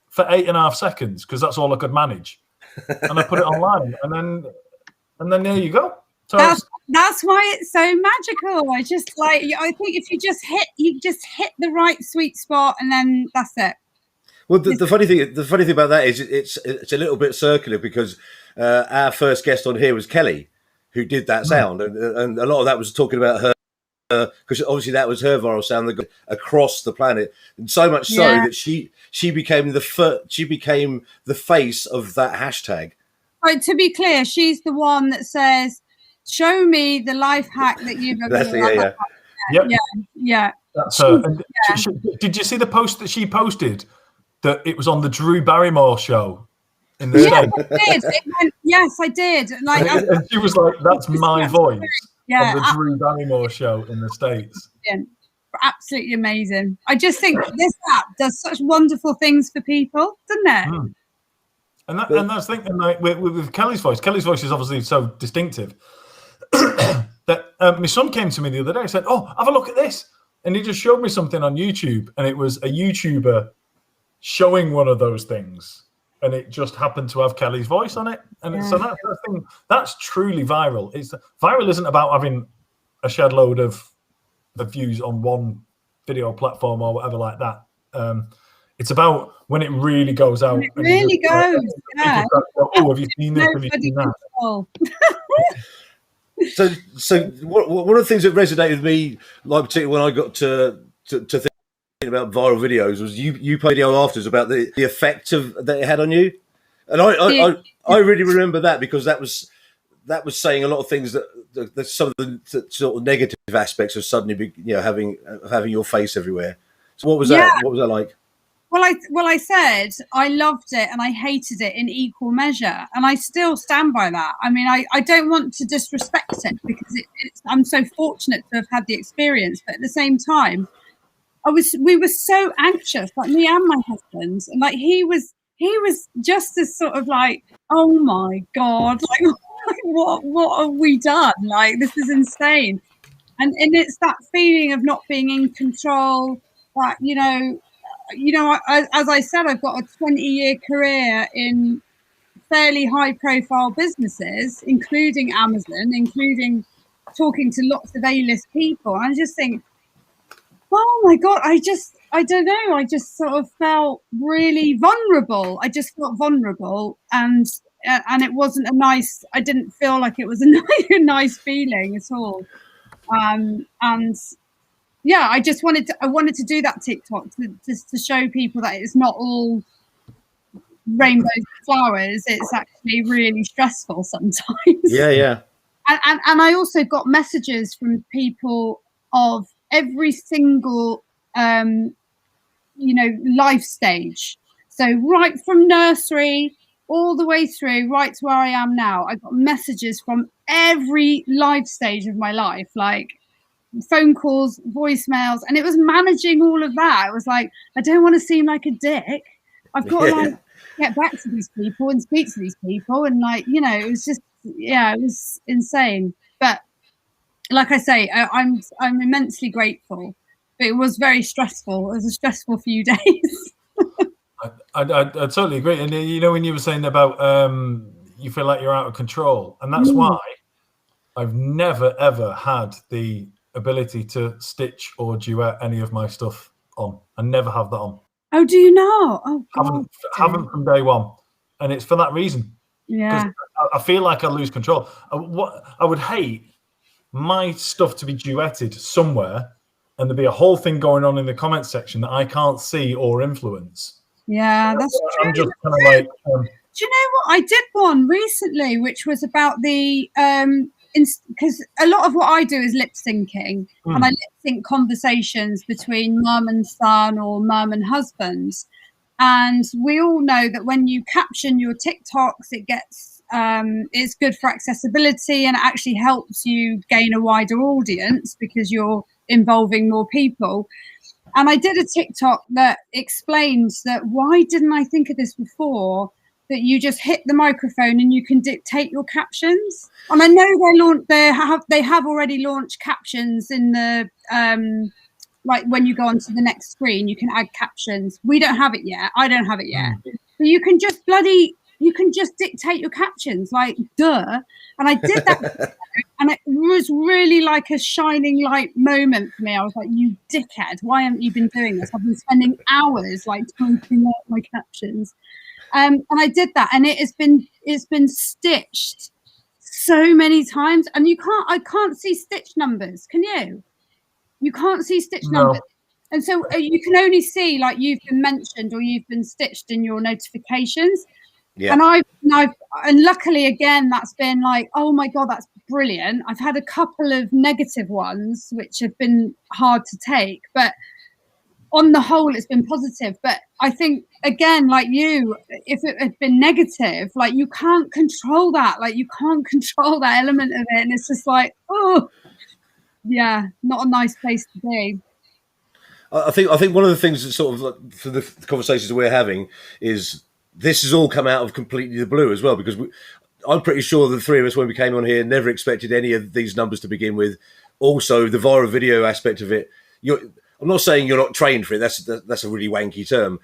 for 8.5 seconds because that's all I could manage, and I put it online, and then there you go. So that's why it's so magical. I think if you just hit the right sweet spot, and then that's it. Well, the funny thing about that is it's a little bit circular because our first guest on here was Kelly, who did that sound, and a lot of that was talking about her because obviously that was her viral sound that got across the planet, and so much so that she became the face of that hashtag. Right, to be clear, she's the one that says, "Show me the life hack that you've ever done." Yeah. That's her. Did you see the post that she posted? That it was on the Drew Barrymore show in the States. Yes, I did. Like, and she was like, "That's my voice." On the Drew Barrymore show in the States. Absolutely amazing. I just think this app does such wonderful things for people, doesn't it? And that's the thing, like with Kelly's voice. Kelly's voice is obviously so distinctive that my son came to me the other day and said, "Oh, have a look at this," and he just showed me something on YouTube, and it was a YouTuber showing one of those things, and it just happened to have Kelly's voice on it, and so that's the thing. That's truly viral. Viral isn't about having a shed load of views on one video platform or whatever like that. It's about when it really goes out. It really goes. Yeah. Oh, have you seen this? Have you seen that? So one of the things that resonated with me, like particularly when I got to think about viral videos, was you played a video afterwards about the effect that it had on you, and I really remember that, because that was saying a lot of things that some of the sort of negative aspects of suddenly having your face everywhere. So what was that? What was that like? Well, I said I loved it and I hated it in equal measure, and I still stand by that. I mean, I don't want to disrespect it, because I'm so fortunate to have had the experience, but at the same time, we were so anxious, like me and my husband, and like he was just as sort of like, oh my God, like what have we done? Like, this is insane, and it's that feeling of not being in control. That as I said, I've got a 20-year career in fairly high-profile businesses, including Amazon, including talking to lots of A-list people. And I just think, oh my God, I don't know. I just sort of felt really vulnerable. I just felt vulnerable, and it wasn't I didn't feel like it was a nice feeling at all. And yeah, I wanted to do that TikTok to show people that it's not all rainbows and flowers. It's actually really stressful sometimes. Yeah. And I also got messages from people of every single life stage. So right from nursery all the way through right to where I am now, I got messages from every life stage of my life, like phone calls, voicemails, and it was managing all of that. It was like, I don't want to seem like a dick. I've got to get back to these people and speak to these people, and it was just, it was insane. But like I say, I'm immensely grateful, but it was very stressful. It was a stressful few days. I totally agree. And when you were saying about you feel like you're out of control, and that's why I've never ever had the ability to stitch or duet any of my stuff on. I never have that on. Oh, do you not? Oh, God. Haven't from day one, and it's for that reason. Yeah, I feel like I lose control. I would hate my stuff to be duetted somewhere, and there be a whole thing going on in the comment section that I can't see or influence. Yeah, that's true. I'm just kind of like. Do you know what? I did one recently, which was about the because a lot of what I do is lip syncing, and I lip sync conversations between mum and son or mum and husband. And we all know that when you caption your TikToks, it gets it's good for accessibility, and it actually helps you gain a wider audience because you're involving more people. And I did a TikTok that explained that why didn't I think of this before? That you just hit the microphone and you can dictate your captions. And I know they have already launched captions in the like when you go onto the next screen, you can add captions. We don't have it yet. I don't have it yet. But you can just dictate your captions, like duh. And I did that, and it was really like a shining light moment for me. I was like, you dickhead, why haven't you been doing this? I've been spending hours like typing out my captions. And I did that, and it's been stitched so many times, and I can't see stitch numbers. Can you? You can't see stitch numbers, and so you can only see like you've been mentioned or you've been stitched in your notifications. Yeah. And luckily again, that's been like, oh my God, that's brilliant. I've had a couple of negative ones which have been hard to take, but on the whole, it's been positive. But I think, again, like you, if it had been negative, like you can't control that. Like you can't control that element of it. And it's just like, oh, yeah, not a nice place to be. I think one of the things that sort of like, for the conversations that we're having is this has all come out of completely the blue as well, because I'm pretty sure the three of us, when we came on here, never expected any of these numbers to begin with. Also, the viral video aspect of it, I'm not saying you're not trained for it. That's a really wanky term,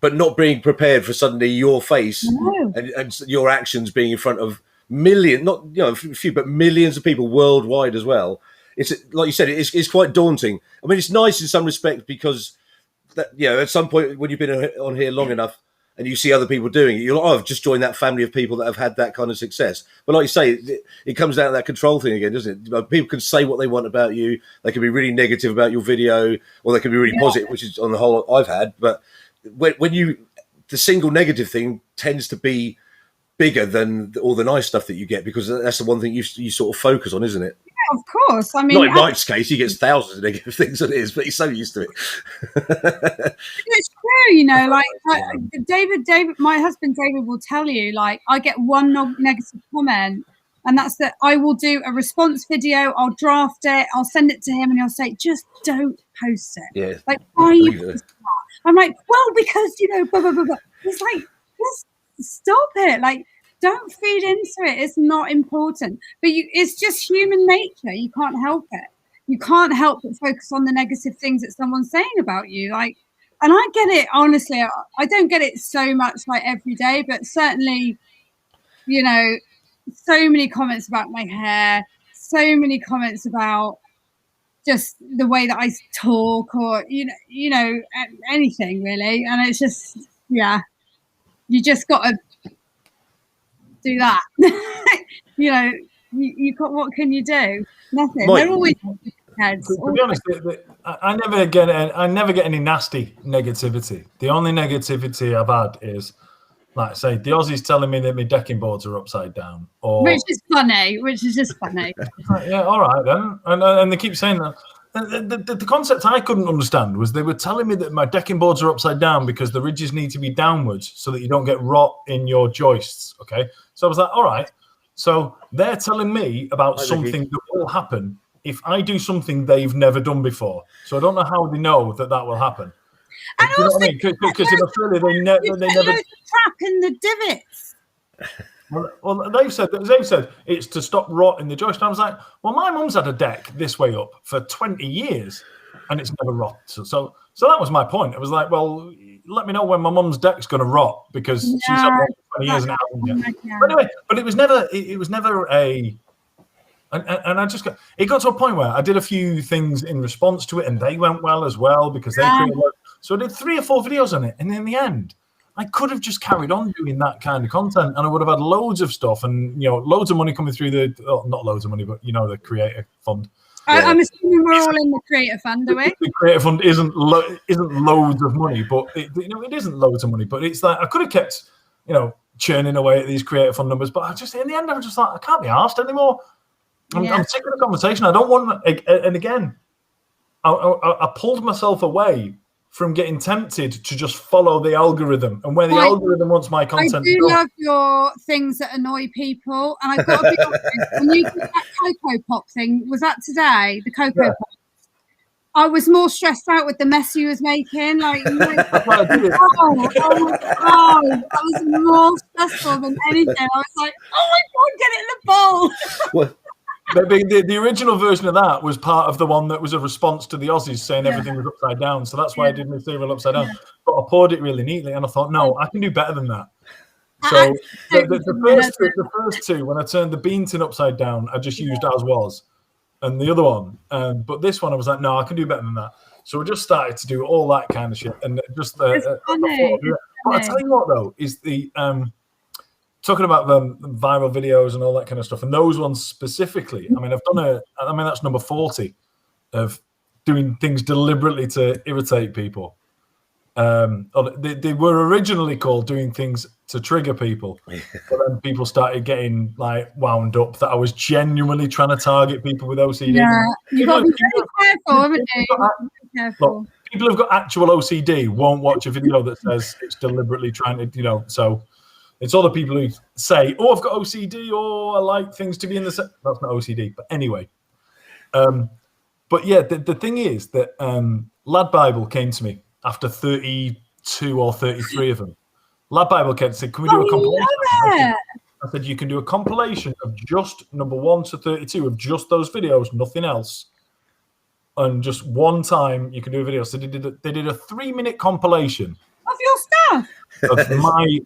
but not being prepared for suddenly your face and your actions being in front of millions, not a few, but millions of people worldwide as well. It's like you said, it's quite daunting. I mean, it's nice in some respects because at some point when you've been on here long enough and you see other people doing it, you're like, oh, I've just joined that family of people that have had that kind of success. But like you say, it comes down to that control thing again, doesn't it? People can say what they want about you. They can be really negative about your video, or they can be really positive, which is on the whole I've had. But when the single negative thing tends to be bigger than all the nice stuff that you get, because that's the one thing you sort of focus on, isn't it? Yeah, of course. I mean, not in Mike's case, he gets thousands of negative things on his, but he's so used to it. It's true, like David, my husband David will tell you, like, I get one negative comment, and that's that I will do a response video, I'll draft it, I'll send it to him, and he'll say, just don't post it. Yeah. Like, why are you posting that? I'm like, well, because, blah, blah, blah, blah. He's like, just stop it. Like, don't feed into it. It's not important. But it's just human nature. You can't help it. You can't help but focus on the negative things that someone's saying about you. Like, and I get it, honestly. I don't get it so much like every day, but certainly, so many comments about my hair, so many comments about just the way that I talk, or, anything really. And it's just, you just got to do that. You got, what can you do? Nothing. Mike, they're always heads. To be honest, I never get any nasty negativity. The only negativity I've had is, like I say, the Aussies telling me that my decking boards are upside down, which is just funny. Yeah, all right then, and they keep saying that. The concept I couldn't understand was they were telling me that my decking boards are upside down because the ridges need to be downwards so that you don't get rot in your joists. Okay, so I was like, all right. So they're telling me about something that will happen if I do something they've never done before. So I don't know how they know that will happen. And you also, because in Australia they never the track and the divots. Well, they've said it's to stop rot in the joist. And I was like, well, my mum's had a deck this way up for 20 years and it's never rot. So that was my point. I was like, well, let me know when my mum's deck's going to rot, because she's had one for 20 years and it hasn't yet. But anyway, it was never a. And I just it got to a point where I did a few things in response to it, and they went well as well, because they created. So I did 3 or 4 videos on it, and in the end, I could have just carried on doing that kind of content, and I would have had loads of stuff, and loads of money coming through not loads of money, but the creator fund. I'm assuming we're all in the creator fund, are we? The creator fund isn't loads of money, but it isn't loads of money, but it's like I could have kept churning away at these creator fund numbers, but in the end I was just like, I can't be arsed anymore. I'm sick of the conversation. I don't want, and again, I pulled myself away from getting tempted to just follow the algorithm, and where the algorithm wants my content. I do love your things that annoy people, and I've got to be honest. When you did that Cocoa Pop thing, was that today? The Cocoa Pop. I was more stressed out with the mess you was making. Like, that's why I did it. Oh my God, that was more stressful than anything. I was like, oh my God, get it in the bowl. What? The original version of that was part of the one that was a response to the Aussies saying everything was upside down. So that's why I did my cereal upside down. But I poured it really neatly, and I thought, no, I can do better than that. So the first 2, when I turned the bean tin upside down, I just used as was, and the other one. But this one, I was like, no, I can do better than that. So we just started to do all that kind of shit, and just It's funny. But I tell you what, though, is the talking about the viral videos and all that kind of stuff, and those ones specifically. I mean, that's number 40 of doing things deliberately to irritate people. They were originally called doing things to trigger people, but then people started getting like wound up that I was genuinely trying to target people with OCD. Yeah, you've got to be very careful, haven't you? Careful. Look, people who've got actual OCD won't watch a video that says it's deliberately trying to, so. It's all the people who say, oh, I've got OCD, or I like things to be in the set. That's not OCD. But anyway. But yeah, the thing is that Lad Bible came to me after 32 or 33 of them. Lad Bible came and said, can we do a compilation? I said, you can do a compilation of just number 1 to 32 of just those videos, nothing else. And just one time you can do a video. So they did a 3-minute compilation. Of your stuff? Of my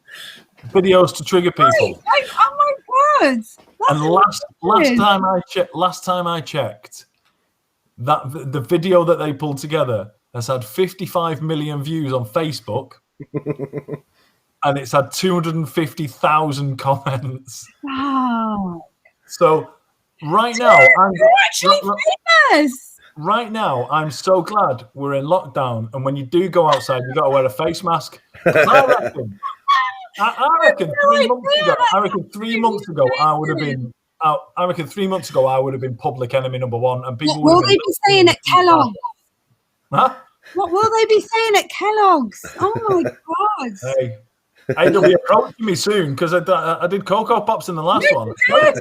videos to trigger people. Oh my God! And last time I checked, that the video that they pulled together has had 55 million views on Facebook, and it's had 250,000 comments. Wow. So right now, You're actually famous. Right now, I'm so glad we're in lockdown, and when you do go outside, you got to wear a face mask. I reckon 3 months ago, I would have been. I reckon 3 months ago, I would have been public enemy number one, and people What will they be saying at Kellogg's? Huh? What will they be saying at Kellogg's? Oh my God! Hey, they'll be approaching me soon because I did Cocoa Pops in the last one. My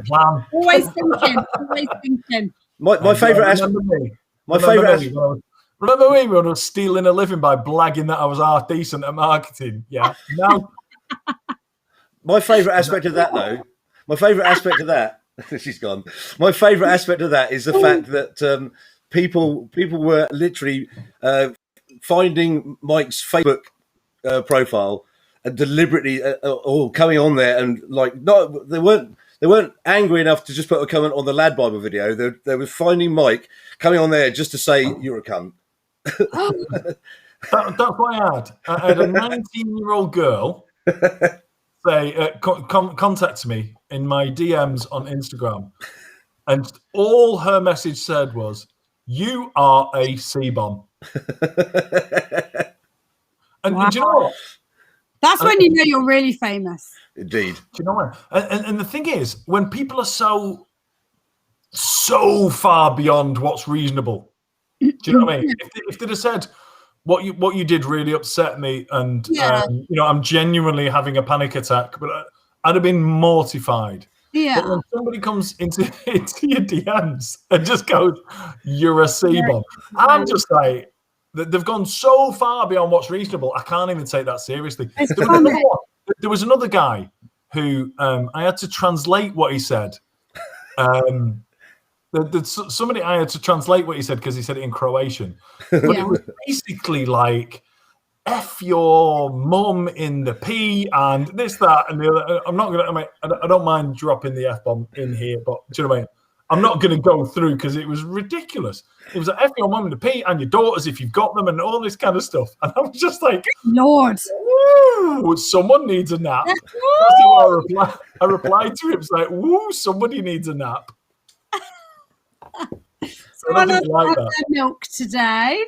plan. Always thinking. My favourite aspect. Remember me when I was stealing a living by blagging that I was half decent at marketing? Yeah. Now. My favourite aspect of that, though, she's gone. My favourite aspect of that is the fact that people were literally finding Mike's Facebook profile and deliberately or coming on there and they weren't angry enough to just put a comment on the Lad Bible video. They were finding Mike, coming on there just to say you're a cunt. That's what I had a 19-year-old girl say, contact me in my DMs on Instagram, and all her message said was, "You are a C-bomb." And Wow. do you know what? That's when you know you're really famous. Indeed. Do you know what? And the thing is, when people are so far beyond what's reasonable, do you know what I mean? If they'd have said, what you did really upset me, and I'm genuinely having a panic attack, but I'd have been mortified. Yeah. But when somebody comes into your DMs and just goes, "You're a C-bomb," I'm just like, they've gone so far beyond what's reasonable. I can't even take that seriously. There was another guy who I had to translate what he said. Somebody I had to translate what he said because he said it in Croatian. But it was basically like, "F your mum in the P and this, that, and the other." I'm not gonna. I don't mind dropping the F bomb in here, but do you know what I mean? I'm not going to go through because it was ridiculous. It was like, "F your mum in the P and your daughters if you've got them," and all this kind of stuff. And I was just like, Lord, "Woo, someone needs a nap." That's what I replied to him. It's like, "Woo, somebody needs a nap." So I didn't like that. Milk today.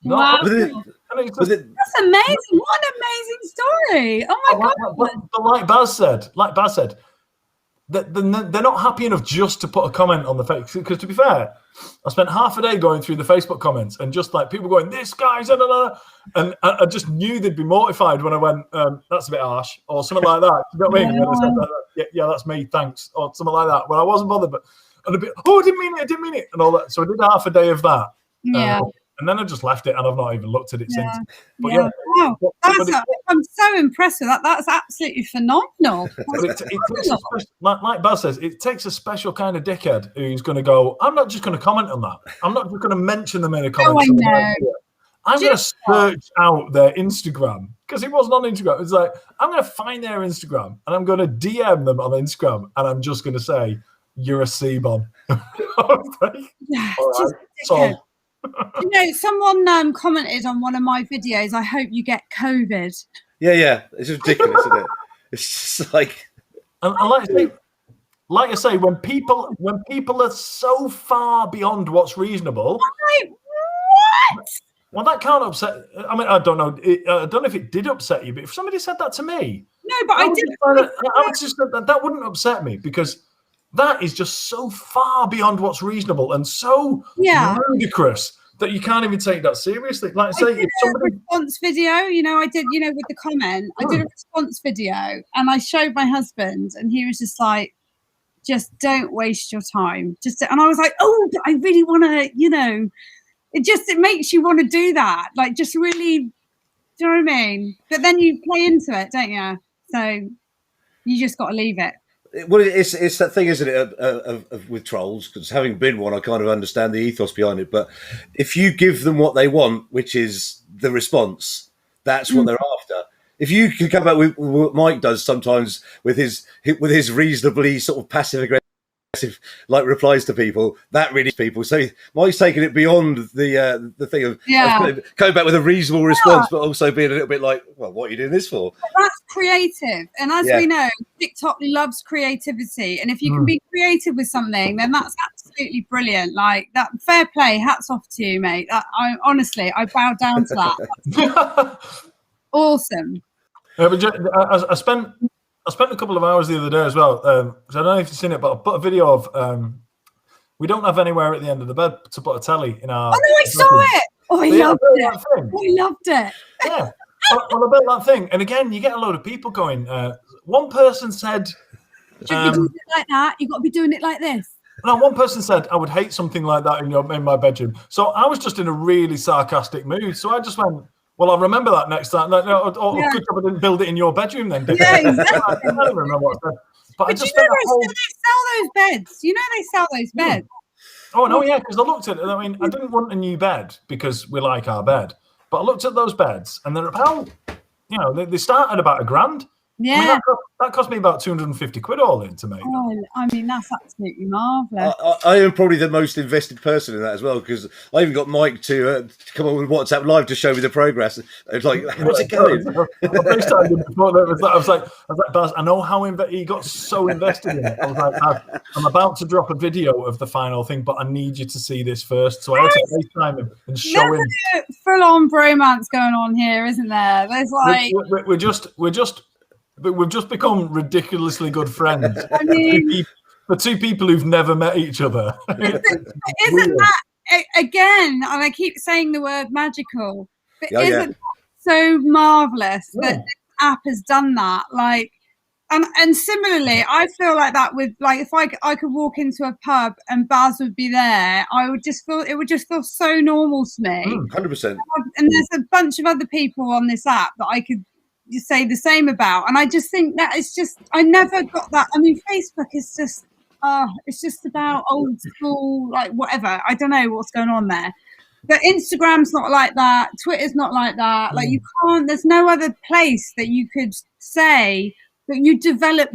No, Wow. Was it, That's amazing. What an amazing story. Oh my God. But like Baz said, that they're not happy enough just to put a comment on the face. Because to be fair, I spent half a day going through the Facebook comments and just like people going, "This guy's da, da, da," and I just knew they'd be mortified when I went, "That's a bit harsh," or something like that. You know what I mean? When I said, yeah, that's me, thanks, or something like that. When I wasn't bothered, but and a bit, "Oh, I didn't mean it," and all that. So I did half a day of that. Yeah. And then I just left it, and I've not even looked at it since. But Wow. I'm so impressed with that. That's absolutely phenomenal. Like Baz says, it takes a special kind of dickhead who's going to go, "I'm not just going to comment on that. I'm not just going to mention them in a comment. I'm going to search out their Instagram," because it wasn't on Instagram. It's like, I'm going to find their Instagram and I'm going to DM them on Instagram, and I'm just going to say, "You're a C-bomb." Someone commented on one of my videos, "I hope you get COVID." Yeah. It's ridiculous, isn't it? It's just like, and like I say, when people are so far beyond what's reasonable, like, what? Well, that can't upset. I mean, I don't know. I don't know if it did upset you, but if somebody said that to me, no, but I did. I would just that wouldn't upset me, because that is just so far beyond what's reasonable and so ludicrous that you can't even take that seriously. Like I say, if somebody response video, I did, with the comment, I did a response video and I showed my husband, and he was just like, "Just don't waste your time." And I was like, "Oh, but I really want to, it makes you want to do that. Like, just really, do you know what I mean? But then you play into it, don't you? So you just got to leave it. Well, it's that thing, isn't it, with trolls? Because having been one, I kind of understand the ethos behind it. But if you give them what they want, which is the response, that's what they're after. If you can come back with what Mike does sometimes with his reasonably sort of passive aggressive like replies to people that really people. So Mike's taking it beyond the thing of coming back with a reasonable response, but also being a little bit like, well, what are you doing this for? That's creative, and as we know, TikTok loves creativity, and if you can be creative with something, then that's absolutely brilliant. Like that, fair play, hats off to you, mate. I honestly bow down to that. Awesome. I spent a couple of hours the other day as well. I don't know if you've seen it, but I put a video of we don't have anywhere at the end of the bed to put a telly in our. Oh no, I saw it. Oh, I loved it. Oh, I loved it. Yeah. Well, about that thing, and again, you get a load of people going. One person said, "Should be doing it like that. You've got to be doing it like this." No, one person said, "I would hate something like that in my bedroom." So I was just in a really sarcastic mood. So I just went, "Well, I'll remember that next time." Good job I didn't build it in your bedroom then. Yeah, exactly. I don't remember what I said. But I just they sell those beds. You know they sell those beds. Oh no, yeah, because I looked at it. I mean, I didn't want a new bed because we like our bed. But I looked at those beds, and they're about, they start at about $1,000. Yeah, I mean, that cost me about 250 quid all in to make. Oh, I mean, that's absolutely marvellous. I am probably the most invested person in that as well, because I even got Mike to come on with WhatsApp Live to show me the progress. It's like, how's it going? I was like, Baz, I know how he got so invested in it. I was like, I'm about to drop a video of the final thing, but I need you to see this first. So I had to FaceTime him and show him. Full-on bromance going on here, isn't there? There's like we've just become ridiculously good friends. I mean, for two people who've never met each other. Isn't that, again, and I keep saying the word magical, but isn't that so marvellous that this app has done that? Like, and similarly, I feel like that with, like, if I could walk into a pub and Baz would be there, it would just feel so normal to me. 100%. And there's a bunch of other people on this app that I could say the same about, and I just think that it's just, I never got that. I mean, Facebook is just it's just about old school, like whatever, I don't know what's going on there, but Instagram's not like that, Twitter's not like that. Like, you can't, there's no other place that you could say that you develop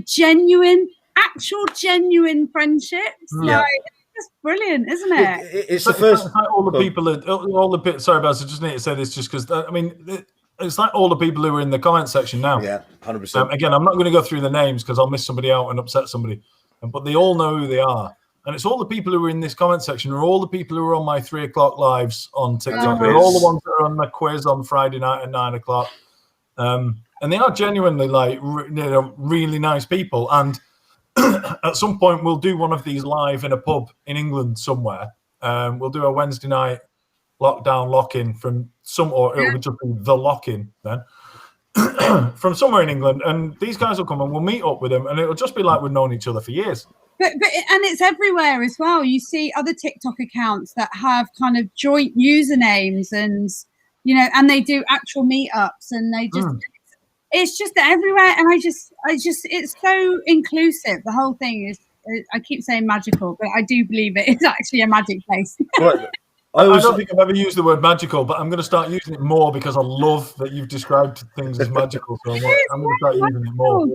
actual genuine friendships. Like, it's just brilliant, isn't it? It's the first all the people sorry, Baz, I just need to say this just because I mean, it's like all the people who are in the comment section now. Yeah, 100%. Again, I'm not going to go through the names because I'll miss somebody out and upset somebody. But they all know who they are. And it's all the people who are in this comment section, or all the people who are on my 3 o'clock lives on TikTok. They're all the ones that are on the quiz on Friday night at 9 o'clock. And they are genuinely like really nice people. And at some point, we'll do one of these live in a pub in England somewhere. We'll do a Wednesday night lockdown lock-in from or it'll just be the lock-in then from somewhere in England, and these guys will come and we'll meet up with them, and it'll just be like we've known each other for years. But and it's everywhere as well. You see other TikTok accounts that have kind of joint usernames, and and they do actual meetups, and they just it's just everywhere. And I just it's so inclusive. The whole thing is, I keep saying magical, but I do believe it is actually a magic place. Right. I don't think I've ever used the word magical, but I'm going to start using it more because I love that you've described things as magical. So I'm going to start using it more.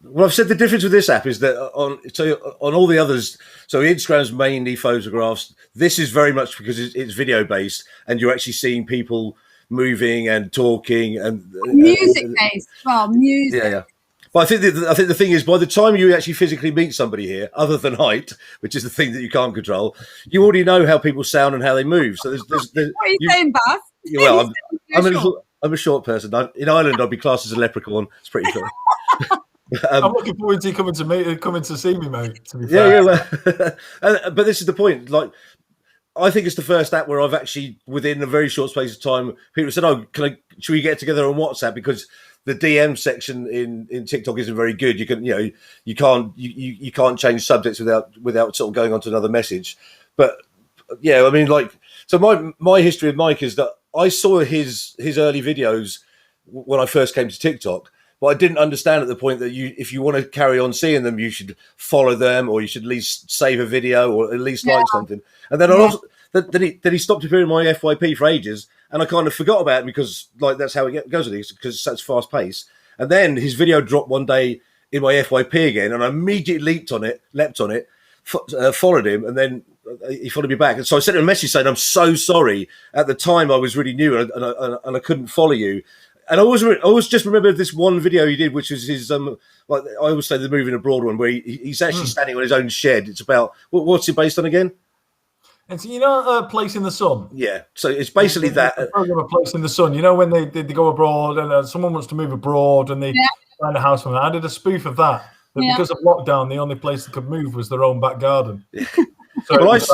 Well, I've said the difference with this app is that on all the others, so Instagram's mainly photographs. This is very much because it's video based, and you're actually seeing people moving and talking and music based. Well, music. Yeah. But I think the thing is, by the time you actually physically meet somebody here, other than height, which is the thing that you can't control, you already know how people sound and how they move. So there's what are you saying, Baz? Well, I'm a short person. In Ireland, I'd be classed as a leprechaun. It's pretty cool. I'm looking forward to you coming to see me, mate. To be fair. But this is the point. Like, I think it's the first app where I've actually, within a very short space of time, people said, "Oh, should we get together on WhatsApp?" Because the DM section in TikTok isn't very good. You can't change subjects without sort of going on to another message. But yeah, I mean, like, so my history with Mike is that I saw his early videos when I first came to TikTok, but I didn't understand at the point that if you want to carry on seeing them, you should follow them, or you should at least save a video, or at least like something. And then then he stopped appearing in my FYP for ages, and I kind of forgot about it because, like, that's how it goes with these, because it's such fast pace. And then his video dropped one day in my FYP again, and I immediately leapt on it, followed him, and then he followed me back. And so I sent him a message saying, "I'm so sorry. At the time, I was really new, and I couldn't follow you." And I always just remember this one video he did, which was his like I always say the moving abroad one, where he's actually standing on his own shed. It's about what's it based on again? It's A Place in the Sun. Yeah, so it's basically that program, A Place in the Sun. You know, when they go abroad and someone wants to move abroad and they find a house from that. I did a spoof of that. But because of lockdown, the only place they could move was their own back garden. So it was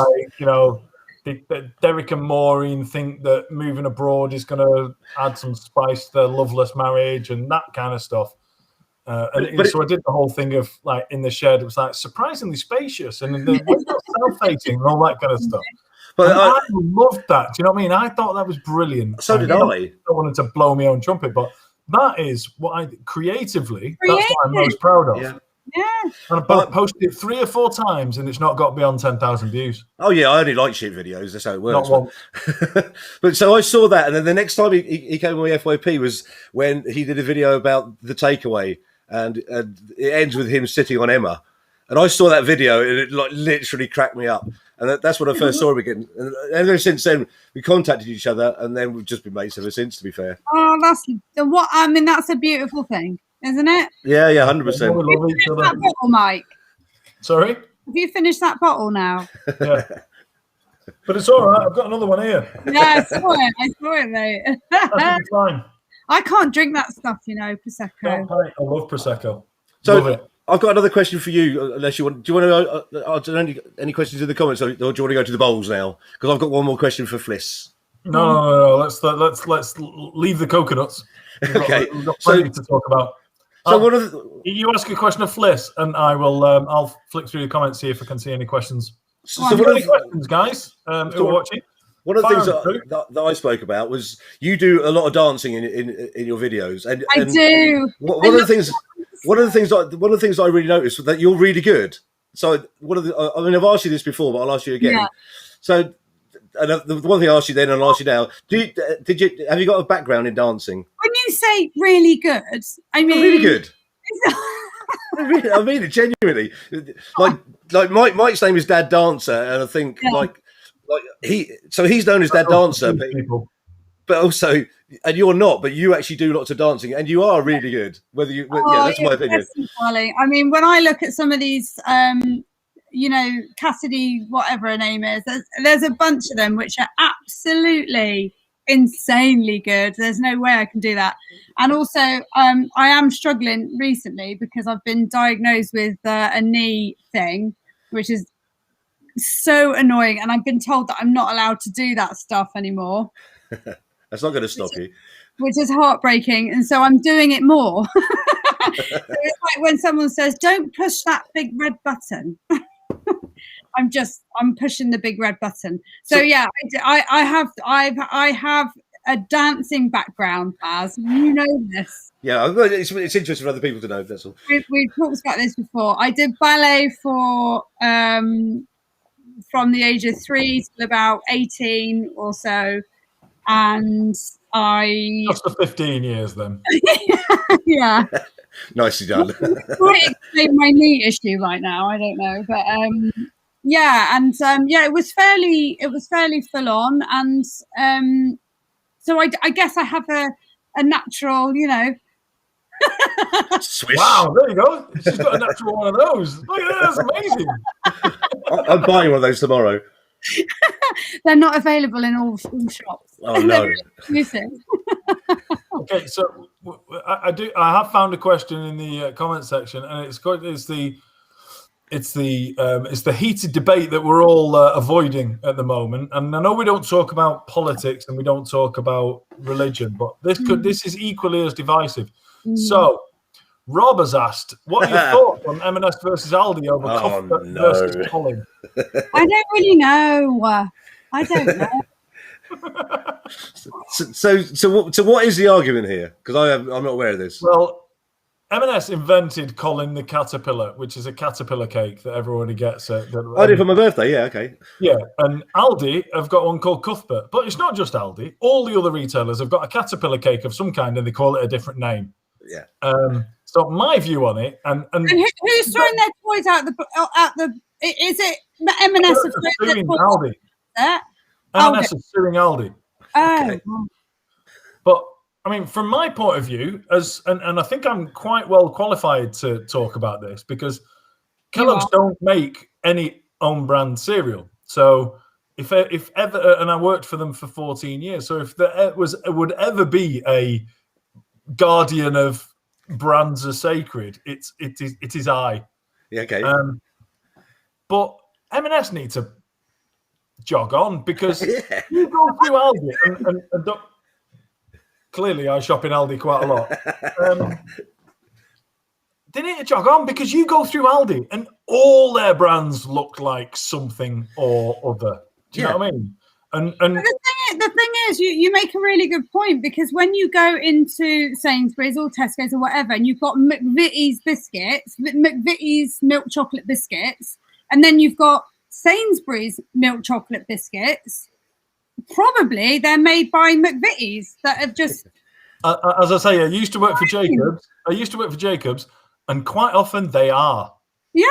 Derek and Maureen think that moving abroad is going to add some spice to their loveless marriage and that kind of stuff. So I did the whole thing of like in the shed. It was like surprisingly spacious and the windows self-facing and all that kind of stuff. But I loved that. Do you know what I mean? I thought that was brilliant. So did I. I wanted to blow my own trumpet, but that is what I creatively. That's what I'm most proud of. Yeah. Yeah. And I posted it 3 or 4 times and it's not got beyond 10,000 views. Oh, yeah, I only like shit videos. That's how it works. But so I saw that. And then the next time he came on my FYP was when he did a video about the takeaway. And it ends with him sitting on Emma. And I saw that video and it like literally cracked me up. And that's when I first saw him again. And ever since then, we contacted each other and then we've just been mates ever since, to be fair. Oh, that's a beautiful thing. Isn't it? Yeah, 100%. That bottle, Mike. Sorry? Have you finished that bottle now? Yeah. But it's all right. I've got another one here. Yeah, I saw it, mate. That's fine. I can't drink that stuff, Prosecco. I love Prosecco. So love it. I've got another question for you, unless you want. Do you want to any questions in the comments, or do you want to go to the bowls now? Because I've got one more question for Fliss. No. Let's leave the coconuts. Okay. We've got plenty to talk about. So you ask a question of Fliss, and I will. I'll flick through the comments, see if I can see any questions. So any questions, guys, who are watching? One of the things that I spoke about was you do a lot of dancing in your videos, and I do. One of the things I really noticed was that you're really good. So I've asked you this before, but I'll ask you again. Yeah. So. And the one thing I asked you then and I'll ask you now, have you got a background in dancing? When you say really good, I mean... really good. I mean it genuinely. Like Mike's name is Dad Dancer, and I think he's known as Dad Dancer, but also, and you're not, but you actually do lots of dancing, and you are really good. That's my opinion. I mean, when I look at some of these... Cassidy, whatever her name is, there's a bunch of them which are absolutely insanely good. There's no way I can do that. And also, I am struggling recently because I've been diagnosed with a knee thing, which is so annoying. And I've been told that I'm not allowed to do that stuff anymore. That's not going to stop you. Which is heartbreaking. And so I'm doing it more. So it's like when someone says, don't push that big red button. I'm pushing the big red button. So yeah, I have a dancing background, Baz. You know this. Yeah, it's interesting for other people to know. That's all. We've talked about this before. I did ballet for from the age of 3 till about 18 or so, and just for 15 years then. Yeah. Nicely done. Might explain my knee issue right now. I don't know, but it was fairly full on, and so I guess I have a natural, Swish. Wow, there you go. She's got a natural one of those. Look at that, that's amazing. I'm buying one of those tomorrow. They're not available in all shops. Oh no. Okay, so I have found a question in the comment section, and it's the heated debate that we're all avoiding at the moment. And I know we don't talk about politics and we don't talk about religion, but this is equally as divisive. So Rob has asked, what are your thoughts on M&S versus Aldi over Cuthbert versus Colin? I don't really know. I don't know. So what is the argument here? Because I'm not aware of this. Well, M&S invented Colin the Caterpillar, which is a caterpillar cake that everybody gets. I did for my birthday. Yeah, okay. Yeah, and Aldi have got one called Cuthbert, but it's not just Aldi. All the other retailers have got a caterpillar cake of some kind, and they call it a different name. Yeah. So my view on it, and who's throwing their toys out Is it the M&S? Suing Aldi. M&S is suing Aldi. Oh. But I mean, from my point of view, and I think I'm quite well qualified to talk about this because Kellogg's don't make any own brand cereal. So if ever, and I worked for them for 14 years, so if there would ever be a guardian of brands are sacred, it is I. Yeah, okay. But M&S need to jog on because you go through Aldi and clearly I shop in Aldi quite a lot. They need to jog on because you go through Aldi and all their brands look like something or other. Do you know what I mean? And the thing is, you make a really good point because when you go into Sainsbury's or Tesco's or whatever, and you've got McVitie's biscuits, McVitie's milk chocolate biscuits, and then you've got Sainsbury's milk chocolate biscuits, probably they're made by McVitie's that have just. As I say, I used to work for Jacobs. And quite often they are. Yeah.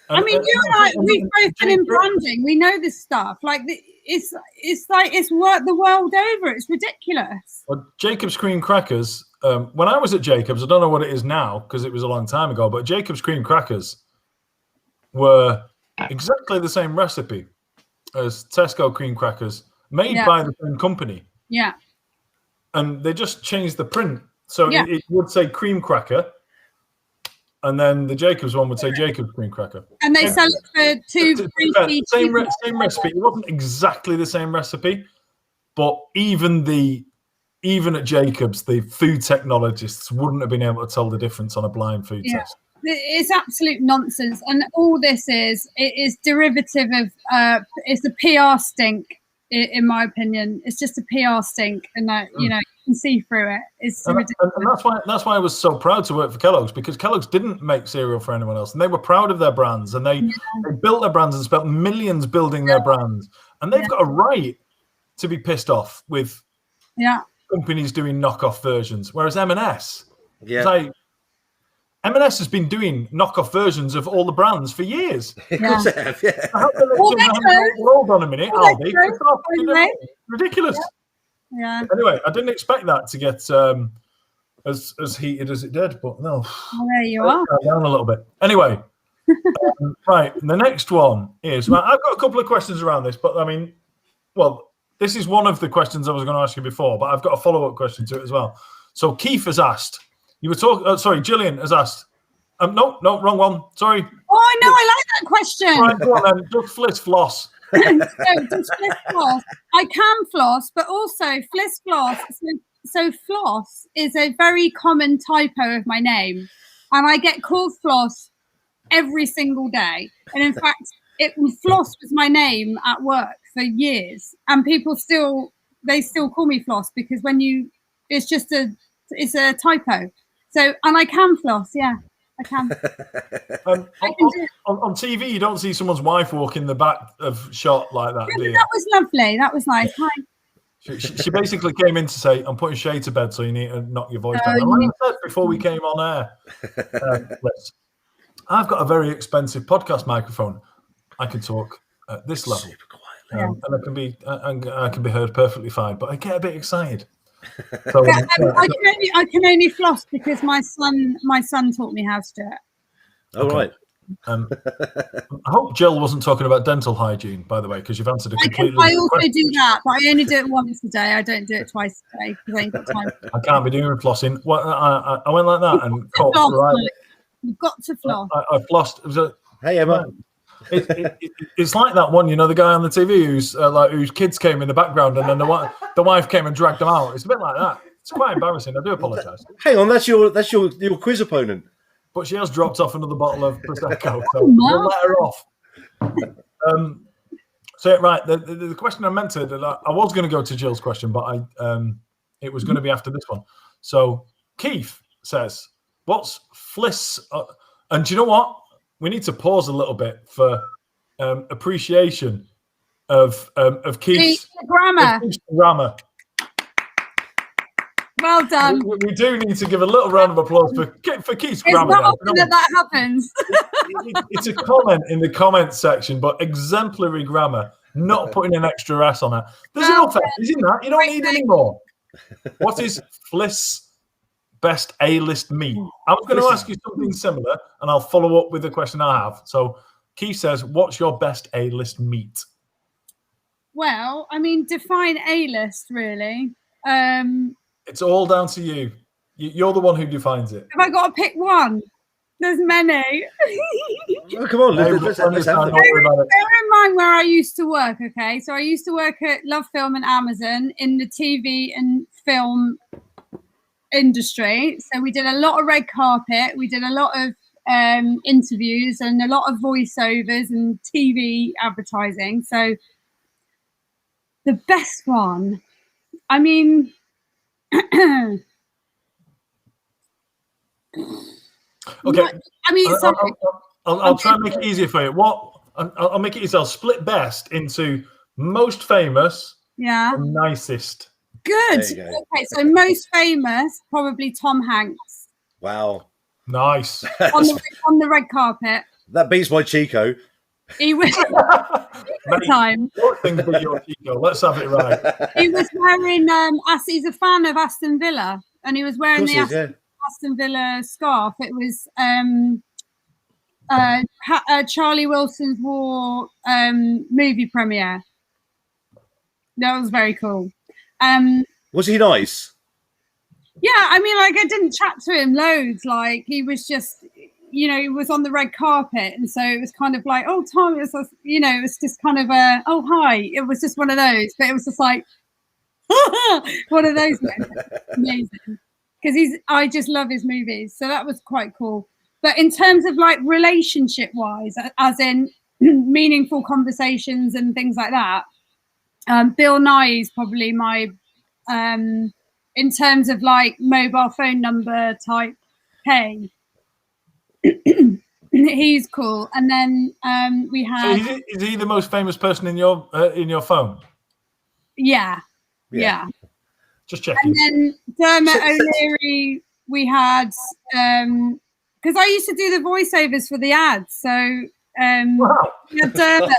I mean, you and I, we've both been in branding. We know this stuff. Like, it's worked the world over. It's ridiculous. Well, Jacobs cream crackers, when I was at Jacobs, I don't know what it is now because it was a long time ago, but Jacobs cream crackers were exactly the same recipe as Tesco cream crackers made by the same company. Yeah. And they just changed the print. So it would say cream cracker, and then the Jacobs one would say Jacobs cream cracker. And they sell it for same recipe. It wasn't exactly the same recipe, but even at Jacobs, the food technologists wouldn't have been able to tell the difference on a blind food test. It's absolute nonsense, and all this is derivative of it's a PR stink. In my opinion, it's just a PR stink, and you can see through it. It's ridiculous. And that's why I was so proud to work for Kellogg's because Kellogg's didn't make cereal for anyone else, and they were proud of their brands, and they built their brands and spent millions building their brands, and they've got a right to be pissed off with companies doing knockoff versions, whereas M&S, M&S has been doing knockoff versions of all the brands for years. Of course they have, Hold on a minute, Aldi. Ridiculous. Yeah. Anyway, I didn't expect that to get as heated as it did, but no. Well, there you are. Down a little bit. Anyway, right. The next one is, I've got a couple of questions around this, but I mean, this is one of the questions I was going to ask you before, but I've got a follow-up question to it as well. So Keith has asked, you were talking, Gillian has asked, no, wrong one. Sorry. Oh, no, I like that question. Right, go on then. Does Fliss floss? No, does Fliss floss? I can floss, but also Fliss floss. So floss is a very common typo of my name, and I get called floss every single day. And in fact, floss was my name at work for years, and people still call me floss because it's a typo. So, and I can floss, yeah, I can. On TV, you don't see someone's wife walk in the back of shot like that, do you? That was lovely. That was nice. Hi. She basically came in to say, I'm putting Shay to bed, so you need to knock your voice down. Like I said before we came on air, I've got a very expensive podcast microphone. I can talk at this level. Super quietly. And I can be heard perfectly fine, but I get a bit excited. So, I can only floss because my son taught me how to do it. Oh, okay. Right. I hope Jill wasn't talking about dental hygiene, by the way, because you've answered a completely. I also do that, but I only do it once a day. I don't do it twice a day because I ain't got time. I can't be doing flossing. I went like that and caught right. You've got to floss. I flossed. Hey, Emma. It's like that one, the guy on the TV whose kids came in the background, and then the wife came and dragged them out. It's a bit like that. It's quite embarrassing. I do apologise. Hang on, that's your quiz opponent. But she has dropped off another bottle of Prosecco, so we'll let her off. So right, the question I meant to, I was going to go to Jill's question, but it was going to be after this one. So Keith says, "What's Fliss?" And do you know what? We need to pause a little bit for appreciation of Keith's grammar. Well done. We do need to give a little round of applause for Keith's grammar. It's not often that happens. it's a comment in the comment section, but exemplary grammar. Not putting an extra S on it. There's enough S's in that. You don't need any more. What is Fliss best A-list meat? I was going to ask you something similar, and I'll follow up with the question I have. So Keith says, what's your best A-list meat? Well, I mean, define A-list, really. It's all down to you. You're the one who defines it. Have I got to pick one? There's many. Oh, come on, let's have it. Bear in mind where I used to work, okay? So I used to work at Love Film and Amazon in the TV and film industry. So we did a lot of red carpet. We did a lot of interviews and a lot of voiceovers and TV advertising. So the best one, I mean... Okay. I mean, I'll try and make it easier for you. I'll make it easy. I'll split best into most famous and nicest. Good. Okay, so most famous, probably Tom Hanks. Wow. Nice. on the red carpet. That beats my Chico. He was time. Things but your Chico. Let's have it right. He was wearing he's a fan of Aston Villa, and he was wearing the Aston Villa scarf. It was Charlie Wilson's War movie premiere. That was very cool. Was he nice? Yeah, I mean, like, I didn't chat to him loads. Like, he was just, he was on the red carpet, and so it was kind of like, oh, Tom, it was, it was just kind of oh, hi. It was just one of those, but it was just like one of those moments. Amazing. Because I just love his movies, so that was quite cool. But in terms of like relationship-wise, as in meaningful conversations and things like that, Bill Nye is probably my, in terms of like mobile phone number type pay. He's cool. And then we had. So is he the most famous person in your phone? Yeah. Just checking. And then Dermot O'Leary, we had, because I used to do the voiceovers for the ads. So wow. we had Dermot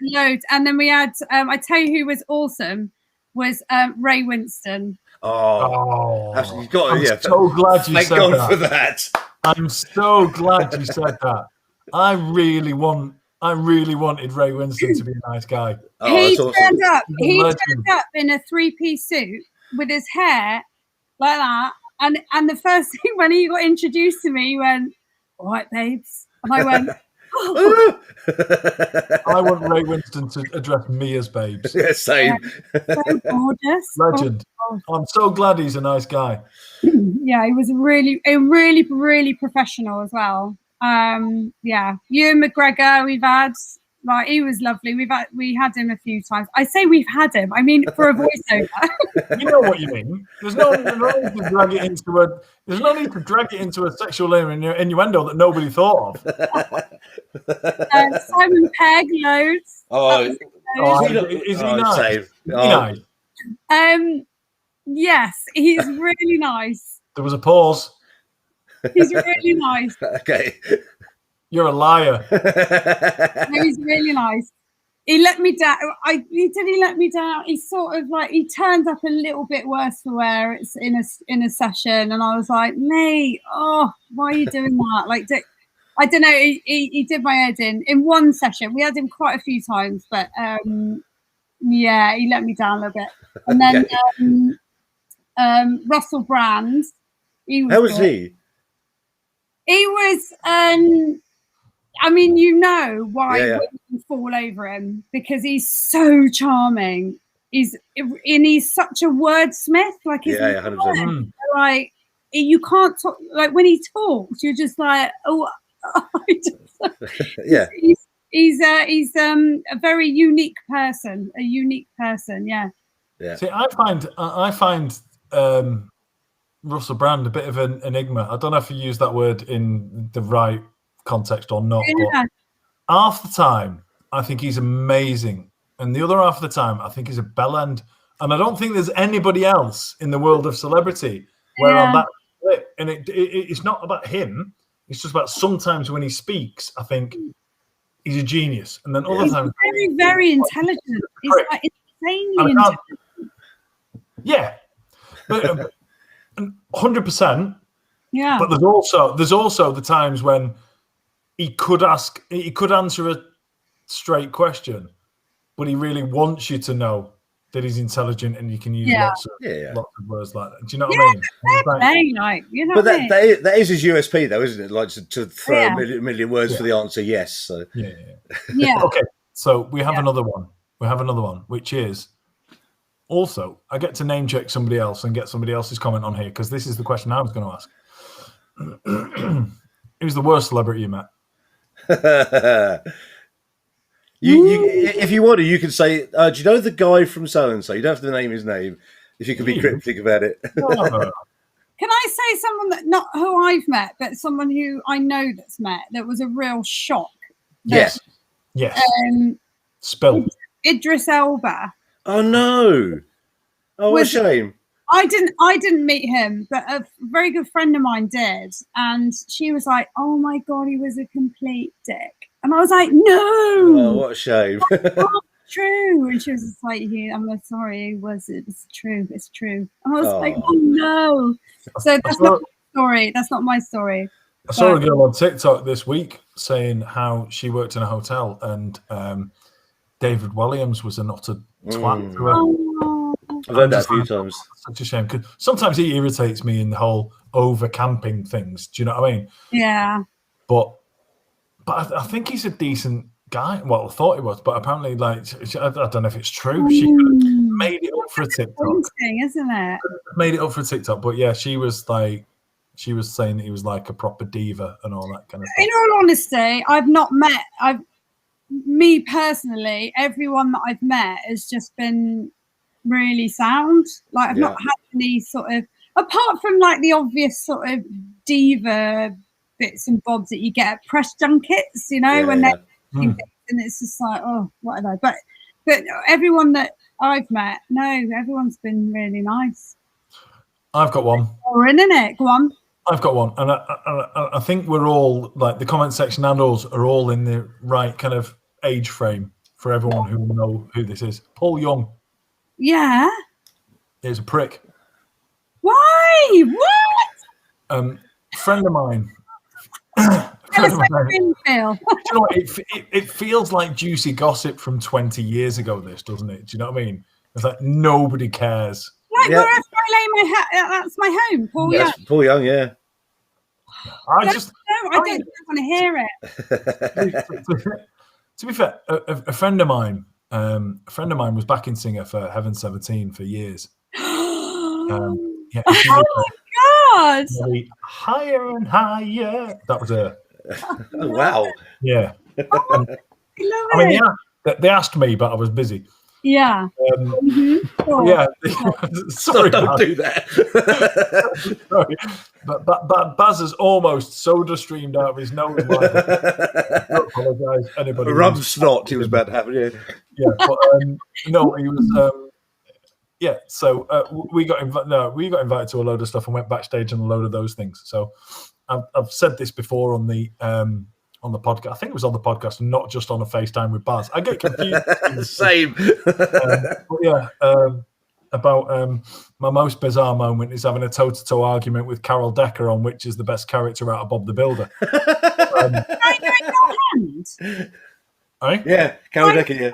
loads. And then we had, I tell you who was awesome, was Ray Winston. Oh, absolutely. I'm so glad you Thank said God that. for that. I'm so glad you said that. I really wanted Ray Winston to be a nice guy. He turned up in a 3-piece suit with his hair like that. And the first thing when he got introduced to me, he went, "All right, babes." And I went, "Oh." I want Ray Winston to address me as babes. Yeah, same. So gorgeous. Legend. I'm so glad he's a nice guy. Yeah, he was really, really professional as well. Ewan McGregor, we've had, like, he was lovely. We had him a few times. I say we've had him. I mean, for a voiceover. You know what you mean. There's no need to drag it into a sexual innuendo that nobody thought of. Simon Pegg, loads. Is he nice? Nice? Yes, he's really nice. There was a pause. He's really nice. Okay. You're a liar. No, he's really nice. He let me down. He let me down. He sort of like, he turned up a little bit worse for wear. It's in a session, and I was like, mate, why are you doing that? Like, I don't know. He did my head in one session. We had him quite a few times, but yeah, he let me down a little bit. And then Russell Brand. How was he? He was, I mean, you know why women fall over him, because he's so charming. He's such a wordsmith. Like, 100%. Like, you can't talk, like, when he talks, you're just like, oh, yeah. He's a very unique person. Yeah. See, I find Russell Brand a bit of an enigma. I don't know if you use that word in the right context or not, but half the time I think he's amazing, and the other half of the time I think he's a bellend, and I don't think there's anybody else in the world of celebrity where I'm that split. And it's not about him. It's just about sometimes when he speaks, I think he's a genius, and then other He's times very, very intelligent. He's like insanely intelligent. Yeah, but 100%. Yeah. But there's also the times when he could answer a straight question, but he really wants you to know that he's intelligent and you can use lots of words like that. Do you know what I mean? But that is his USP, though, isn't it? Like to throw a million words for the answer, yes. So yeah. Okay, so we have another one. We have another one, which is also I get to name check somebody else and get somebody else's comment on here because this is the question I was going to ask. Who's the worst celebrity you met? If you want to, you can say, do you know the guy from so and so? You don't have to name his name if you can be cryptic about it. Can I say someone that not who I've met, but someone who I know that's met that was a real shock? Yes. Spill. Idris Elba. Oh no! Oh, what a shame. I didn't meet him, but a very good friend of mine did, and she was like, "Oh my god, he was a complete dick," and I was like, "No, oh, what a shame." That's not true." And she was just like, "I'm sorry, it's true, it's true." And I was like, "Oh no!" So that's not my story. That's not my story. I saw a girl on TikTok this week saying how she worked in a hotel and David Williams was an utter twat to her. I've heard that a few times. Such a shame because sometimes he irritates me in the whole over camping things. Do you know what I mean? Yeah. But I think he's a decent guy. Well, I thought he was, but apparently, I don't know if it's true. She made it up for a TikTok, isn't it? Made it up for a TikTok, but yeah, she was saying that he was like a proper diva and all that kind of stuff. In all honesty, I've not met. Me personally, everyone that I've met has just been really sound. Like I've not had any sort of, apart from like the obvious sort of diva bits and bobs that you get at press junkets, when they're and it's just like, oh, whatever. But everyone that I've met, no, everyone's been really nice. I've got one. Boring, innit? Go on. I've got one, and I think we're all, like the comment section and us, are all in the right kind of age frame for everyone who will know who this is. Paul Young. Yeah. He's a prick. Why? What? Friend of mine. Do you know what? It feels like juicy gossip from 20 years ago, this, doesn't it? Do you know what I mean? It's like nobody cares. Like wherever I lay my hat, that's my home. Paul Young. Paul Young, yeah. I don't want to hear it. To be fair, a friend of mine was backing singer for Heaven 17 for years. Oh my God! Higher and higher. That was her. Oh, wow. Yeah. They asked me, but I was busy. Yeah. Yeah. Sorry, don't do that. Sorry. But Baz has almost soda streamed out of his nose. I apologise. Anybody? Rum snot he was about to have. Yeah. Yeah. But no, he was. Yeah. So we got invited to a load of stuff and went backstage on a load of those things. So I've said this before on the podcast. I think it was on the podcast and not just on a FaceTime with Baz. I get confused. Same. But yeah, about my most bizarre moment is having a toe-to-toe argument with Carol Decker on which is the best character out of Bob the Builder. Yeah, Carol Decker,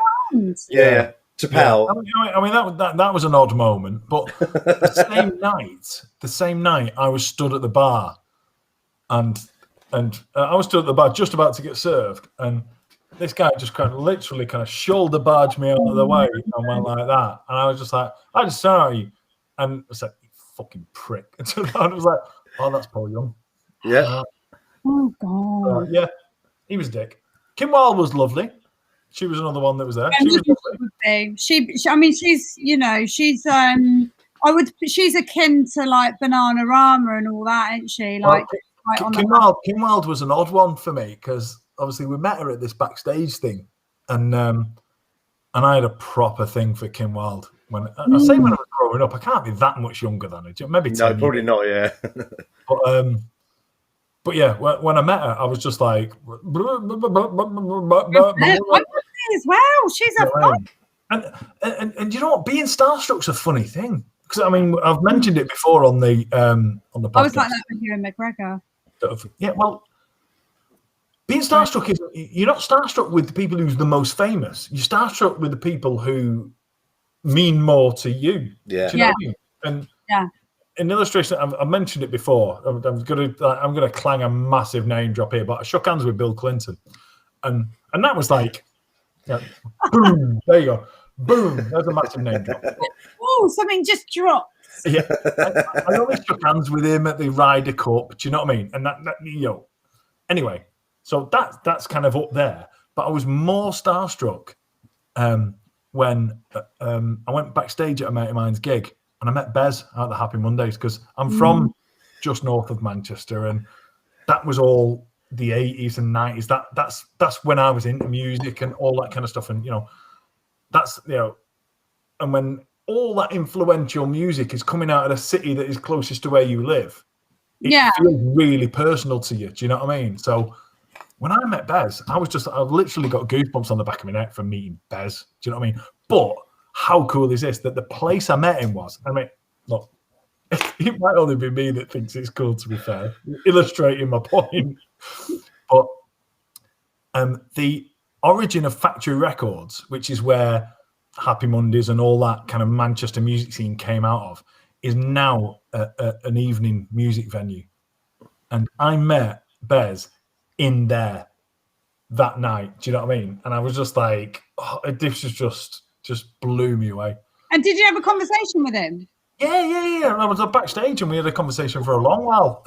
yeah. To pal. I mean that was an odd moment, but the same night I was stood at the bar and I was stood at the bar just about to get served, and this guy just literally shoulder barged me out of the way and went like that, and I was just like, I just saw you, and I was like, you fucking prick. And so I was like, oh, that's Paul Young. Yeah. Oh God. Yeah, he was a dick. Kim Wilde was lovely. She was another one that was there. She was lovely. I mean, she's she's akin to like Bananarama and all that, isn't she? Like. Kim Wilde was an odd one for me because obviously we met her at this backstage thing, and I had a proper thing for Kim Wilde when I was growing up. I can't be that much younger than her. Maybe 10 no, probably years. not. Yeah, but But yeah, when I met her, I was just like, I as well. She's a fun. And you know what? Being starstruck's a funny thing, because I mean, I've mentioned it before on the podcast. I was like that with you and McGregor. Yeah, well, being starstruck is, you're not starstruck with the people who's the most famous. You're starstruck with the people who mean more to you. Yeah. Do you know what I mean? And yeah. In illustration, I've mentioned it before. I'm gonna clang a massive name drop here, but I shook hands with Bill Clinton, and that was like, boom, there you go, boom. There's a massive name drop. Oh, something just dropped. Yeah, I only shook hands with him at the Ryder Cup. Do you know what I mean? And that anyway, so that's kind of up there. But I was more starstruck when I went backstage at a mate of mine's gig. And I met Bez at the Happy Mondays, because I'm from just north of Manchester, and that was all the 80s and 90s. That's when I was into music and all that kind of stuff. And and when all that influential music is coming out of the city that is closest to where you live, it feels really personal to you. Do you know what I mean? So when I met Bez, I've literally got goosebumps on the back of my neck from meeting Bez. Do you know what I mean? But how cool is this, that the place I met him was? I mean, look, it might only be me that thinks it's cool, to be fair, illustrating my point. But the origin of Factory Records, which is where Happy Mondays and all that kind of Manchester music scene came out of, is now an evening music venue. And I met Bez in there that night. Do you know what I mean? And I was just like, this was just blew me away. And did you have a conversation with him? Yeah. And I was backstage and we had a conversation for a long while.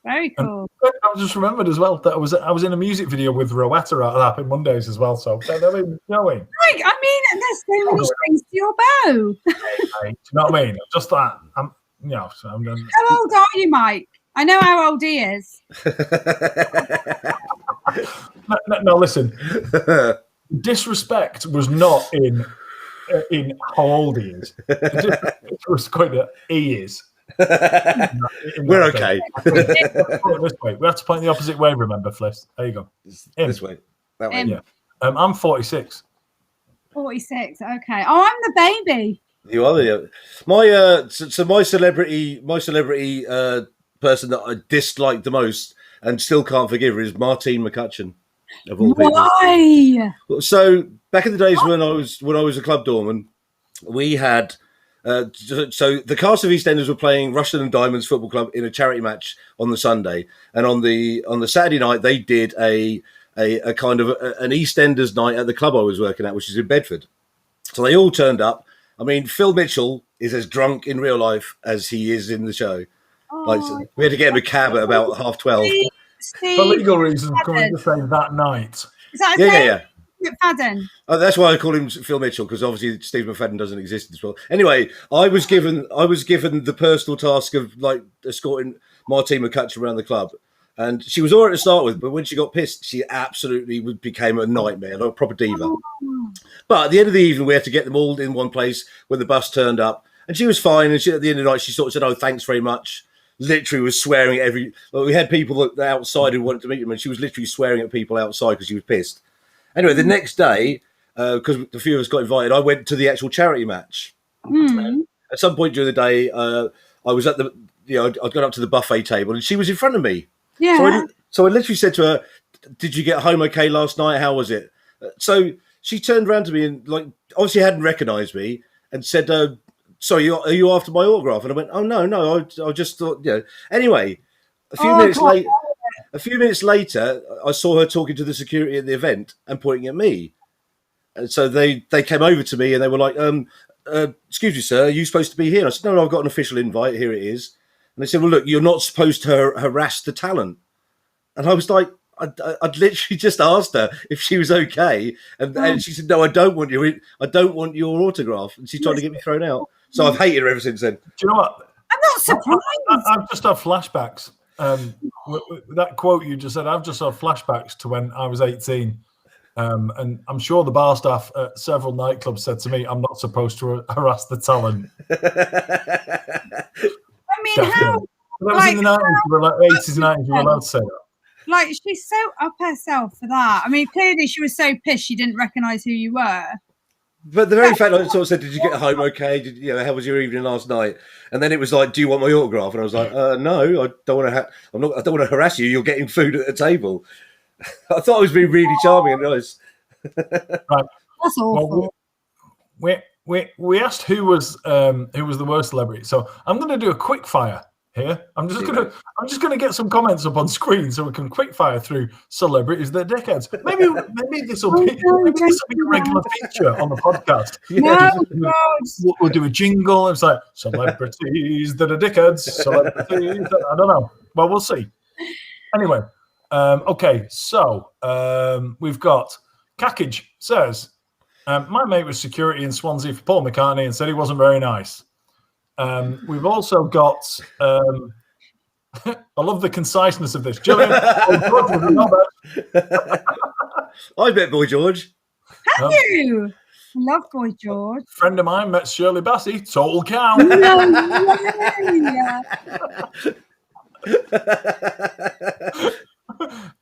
Very cool. I just remembered as well that I was in a music video with Rowetta at Happy Mondays as well. So they're going. Like, I mean, there's so many strings to your bow. Hey, do you know what I mean? Just that. How old are you, Mike? I know how old he is. No, listen. Disrespect was not in how old he is. It was quite that he is. We're okay. This way. We have to point the opposite way, remember, Fliss. There you go. This way. That way. Yeah. I'm 46. 46. Okay. Oh, I'm the baby. You are the my celebrity person that I dislike the most and still can't forgive her is Martine McCutcheon. Of all people. Why? So back in the days when I was a club doorman, we had so the cast of EastEnders were playing Rushden and Diamonds Football Club in a charity match on the Sunday, and on the Saturday night they did a kind of an EastEnders night at the club I was working at, which is in Bedford. So they all turned up. I mean, Phil Mitchell is as drunk in real life as he is in the show. Like, so we had to get him a cab at about 12:30. For legal reasons, coming to say that night. Is that Yeah. McFadden? Oh, that's why I call him Phil Mitchell, because obviously Steve McFadden doesn't exist in this world. Anyway, I was given the personal task of like escorting Martine McCutcheon around the club, and she was all right to start with, but when she got pissed, she absolutely became a nightmare, like a proper diva. But at the end of the evening, we had to get them all in one place when the bus turned up, and she was fine. And at the end of the night, she sort of said, "Oh, thanks very much." Literally was swearing at we had people outside who wanted to meet him, and she was literally swearing at people outside because she was pissed. Anyway, the next day, because a few of us got invited, I went to the actual charity match. At some point during the day, I was at I'd gone up to the buffet table, and she was in front of me. Yeah. So I literally said to her, "Did you get home okay last night? How was it?" So she turned around to me and obviously hadn't recognised me and said, "Sorry, are you after my autograph?" And I went, "Oh no, I just thought, Anyway, a few minutes later, I saw her talking to the security at the event and pointing at me. And so they came over to me and they were like, "Excuse me, sir, are you supposed to be here?" And I said, "No, I've got an official invite. Here it is." And they said, "Well, look, you're not supposed to harass the talent." And I was like, I'd literally just asked her if she was okay, and she said, "No, I don't want your autograph." And she's trying to get me thrown out. So I've hated her ever since then. Do you know what? I'm not surprised. I've just had flashbacks. That quote you just said, I've just had flashbacks to when I was 18. And I'm sure the bar staff at several nightclubs said to me, "I'm not supposed to harass the talent." I mean, how? that was in the 90s, you were like 80s and 90s, you were allowed to say that. Like, she's so up herself for that. I mean, clearly she was so pissed she didn't recognise who you were. But the very fact I sort of said, "Did you get home okay? How was your evening last night?" And then it was like, "Do you want my autograph?" And I was like, "No, I don't want to. I don't want to harass you. You're getting food at the table." I thought I was being really charming and nice. Right. That's awful. Well, we asked who was the worst celebrity. So I'm going to do a quick fire here. I'm just going to get some comments up on screen so we can quick fire through celebrities that are dickheads. Maybe this will be a regular feature on the podcast. We'll do a jingle. It's like celebrities that are dickheads. Celebrities. I don't know. Well, we'll see. Anyway, okay. So we've got Cackage says, my mate was security in Swansea for Paul McCartney and said he wasn't very nice. We've also got, I love the conciseness of this. Gillian, I bet Boy George. Have you? I love Boy George. Friend of mine met Shirley Bassey, total cow.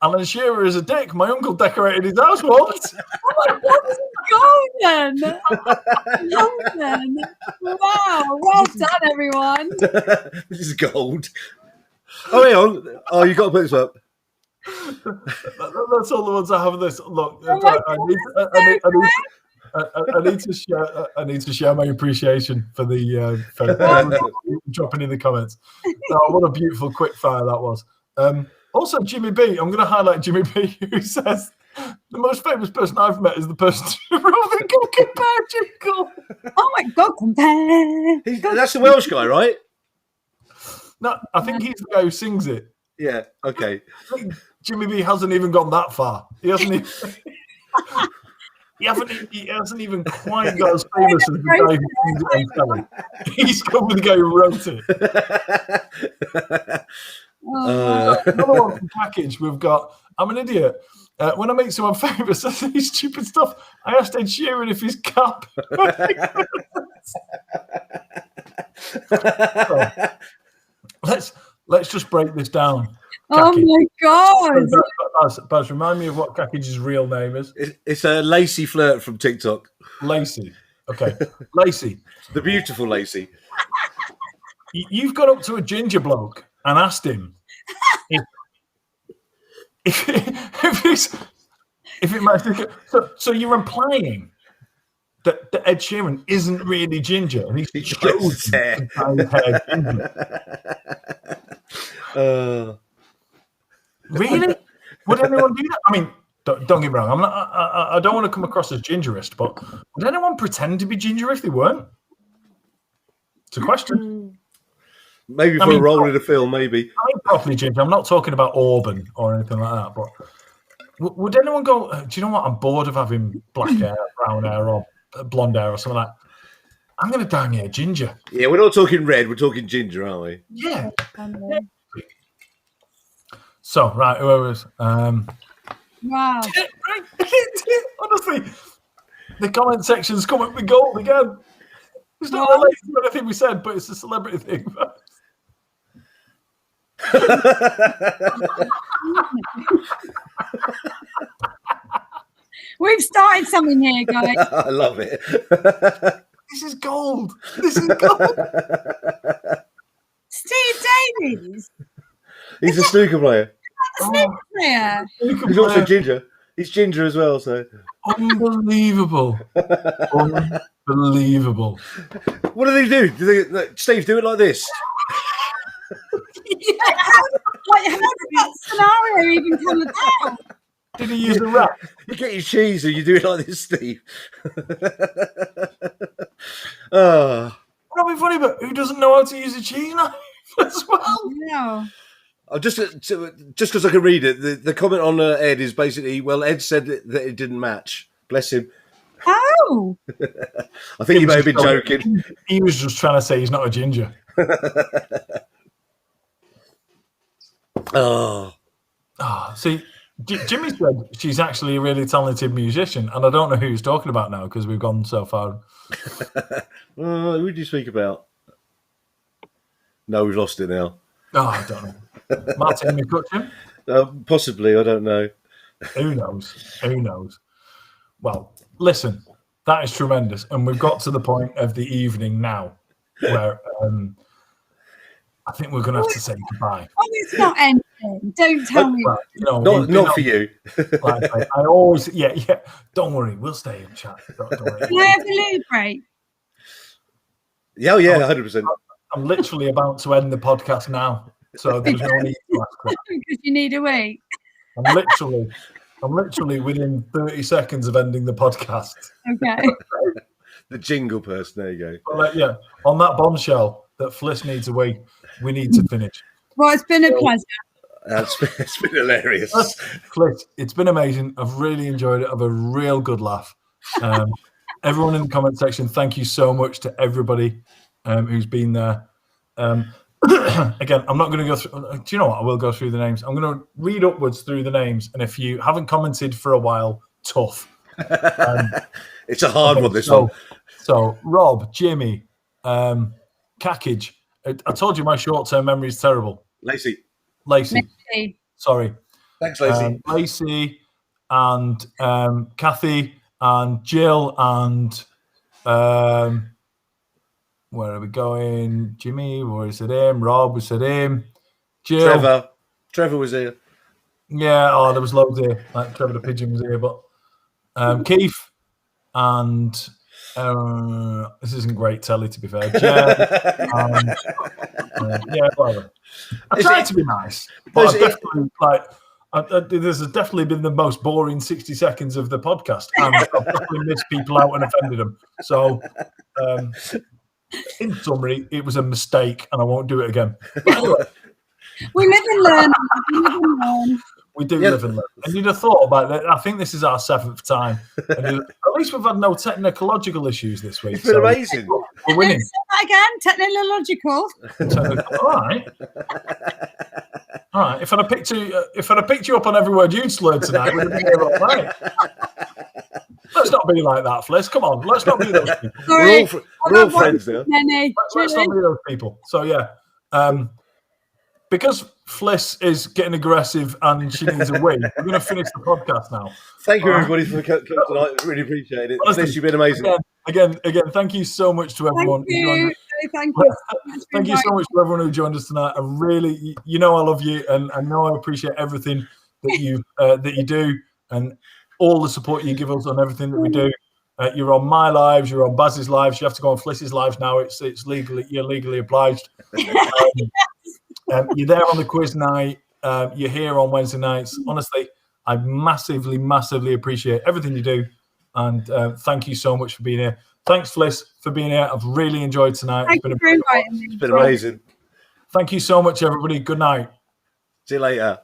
Alan Shearer is a dick. My uncle decorated his house once. Oh my God, this is golden. Golden. Wow, well done, everyone. This is gold. Oh, hang on. Oh, you got to put this up. That's all the ones I have. This look. I need to share my appreciation for the for dropping in the comments. Oh, what a beautiful quick fire that was. Also, Jimmy B. I'm going to highlight Jimmy B. who says the most famous person I've met is the person who wrote the Go Compare jingle. Oh my God, compare. That's the Welsh guy, right? No, I think he's the guy who sings it. Yeah. Okay. Jimmy B hasn't even gone that far. He hasn't even. He hasn't even quite got as famous as the guy who sings it on telly. He's gone with the guy who wrote it. Another one from Package. We've got, I'm an idiot. When I meet someone famous, I say stupid stuff. I asked Ed Sheeran if his cap. So, let's just break this down. Oh my God! Baz, remind me of what Cackage's real name is. It's a Lacey Flirt from TikTok. Lacey. Okay, Lacey. The beautiful Lacey. You've got up to a ginger bloke and asked him if it might be, so you're implying that Ed Sheeran isn't really ginger and he's chosen to hair ginger. Really? Would anyone do that? I mean, don't get me wrong. I don't want to come across as gingerist, but would anyone pretend to be ginger if they weren't? It's a question. Maybe for a role in a film, maybe. I'm properly ginger. I'm not talking about Auburn or anything like that. But would anyone go, do you know what? I'm bored of having black hair, brown hair, or blonde hair or something like that. I'm going to dye my hair ginger. Yeah, we're not talking red. We're talking ginger, aren't we? Yeah. So, right, whoever's... Wow. Honestly, the comment section's come up with gold again. It's not related to anything we said, but it's a celebrity thing. We've started something here, guys. I love it. This is gold. This is gold. Steve Davies. He's a snooker player. Snooker player. He's also ginger. He's ginger as well, so. Unbelievable. Unbelievable. What do they do? Steve, do it like this. Yeah, how did that scenario even come about? Did he use a wrap? You get your cheese and you do it like this, Steve. Oh. That'd be funny, but who doesn't know how to use a cheese knife as well? No. Just because I can read it, the comment on Ed is basically, well, Ed said that it didn't match. Bless him. Oh. I think he may have been joking. He was just trying to say he's not a ginger. See, Jimmy said she's actually a really talented musician, and I don't know who he's talking about now because we've gone so far. Who did you speak about? No, we've lost it now. Oh, I don't know. Martin McCutcheon? Possibly, I don't know. Who knows? Who knows? Well, listen, that is tremendous. And we've got to the point of the evening now where I think we're going to have to say goodbye. Oh, it's not ending. Don't tell me. Well, you know, Not for you. Like, I always, yeah. Don't worry, we'll stay in chat. Don't worry. Can I have a loo break? Yeah, 100%. I'm literally about to end the podcast now, so there's no need to ask that. Because you need a week. I'm literally within 30 seconds of ending the podcast. Okay. The jingle person. There you go. But yeah, on that bombshell that Fliss needs a wee, we need to finish. Well, it's been a pleasure. It's been hilarious. Fliss, it's been amazing. I've really enjoyed it. I've a real good laugh. Everyone in the comment section, thank you so much to everybody who's been there. Again, I'm not going to go through. Do you know what? I will go through the names. I'm going to read upwards through the names. And if you haven't commented for a while, tough. It's a hard one, this one. So, Rob, Jimmy, Kakage. I told you my short-term memory is terrible. Lacey. Sorry. Thanks, Lacey. Lacey and Kathy and Jill and where are we going? Jimmy, where said him? Rob, we said him. Jill. Trevor was here. Yeah, there was loads here. Like Trevor the Pigeon was here, but Keith and this isn't great telly, to be fair. Yeah, whatever. I tried to be nice, but this has definitely been the most boring 60 seconds of the podcast, and I've definitely missed people out and offended them. So, in summary, it was a mistake, and I won't do it again. But anyway, we live and learn. We do live and learn. And you'd have thought about that. I think this is our 7th time. And at least we've had no technological issues this week. It's been amazing. We're winning. Say that again. Technological. All right. If I'd have picked you up on every word you'd slurred tonight, we'd have been here all night. Let's not be like that, Fliss. Come on. Let's not be those people. Sorry. We're all friends now. Let's not be those people. So, yeah. Because Fliss is getting aggressive and she needs a win, we're going to finish the podcast now. Thank you, everybody, for coming tonight. Really appreciate it. Honestly, you've been amazing. Again, thank you so much to everyone. Thank you. Thank you so much to everyone who joined us tonight. I really, I love you, and I know I appreciate everything that you do, and all the support you give us on everything that we do. You're on my lives, you're on Baz's lives. You have to go on Fliss's lives now. It's legally, you're legally obliged. You're there on the quiz night. You're here on Wednesday nights. Honestly, I massively, massively appreciate everything you do. And thank you so much for being here. Thanks, Fliss, for being here. I've really enjoyed tonight. It's been amazing. Thank you so much, everybody. Good night. See you later.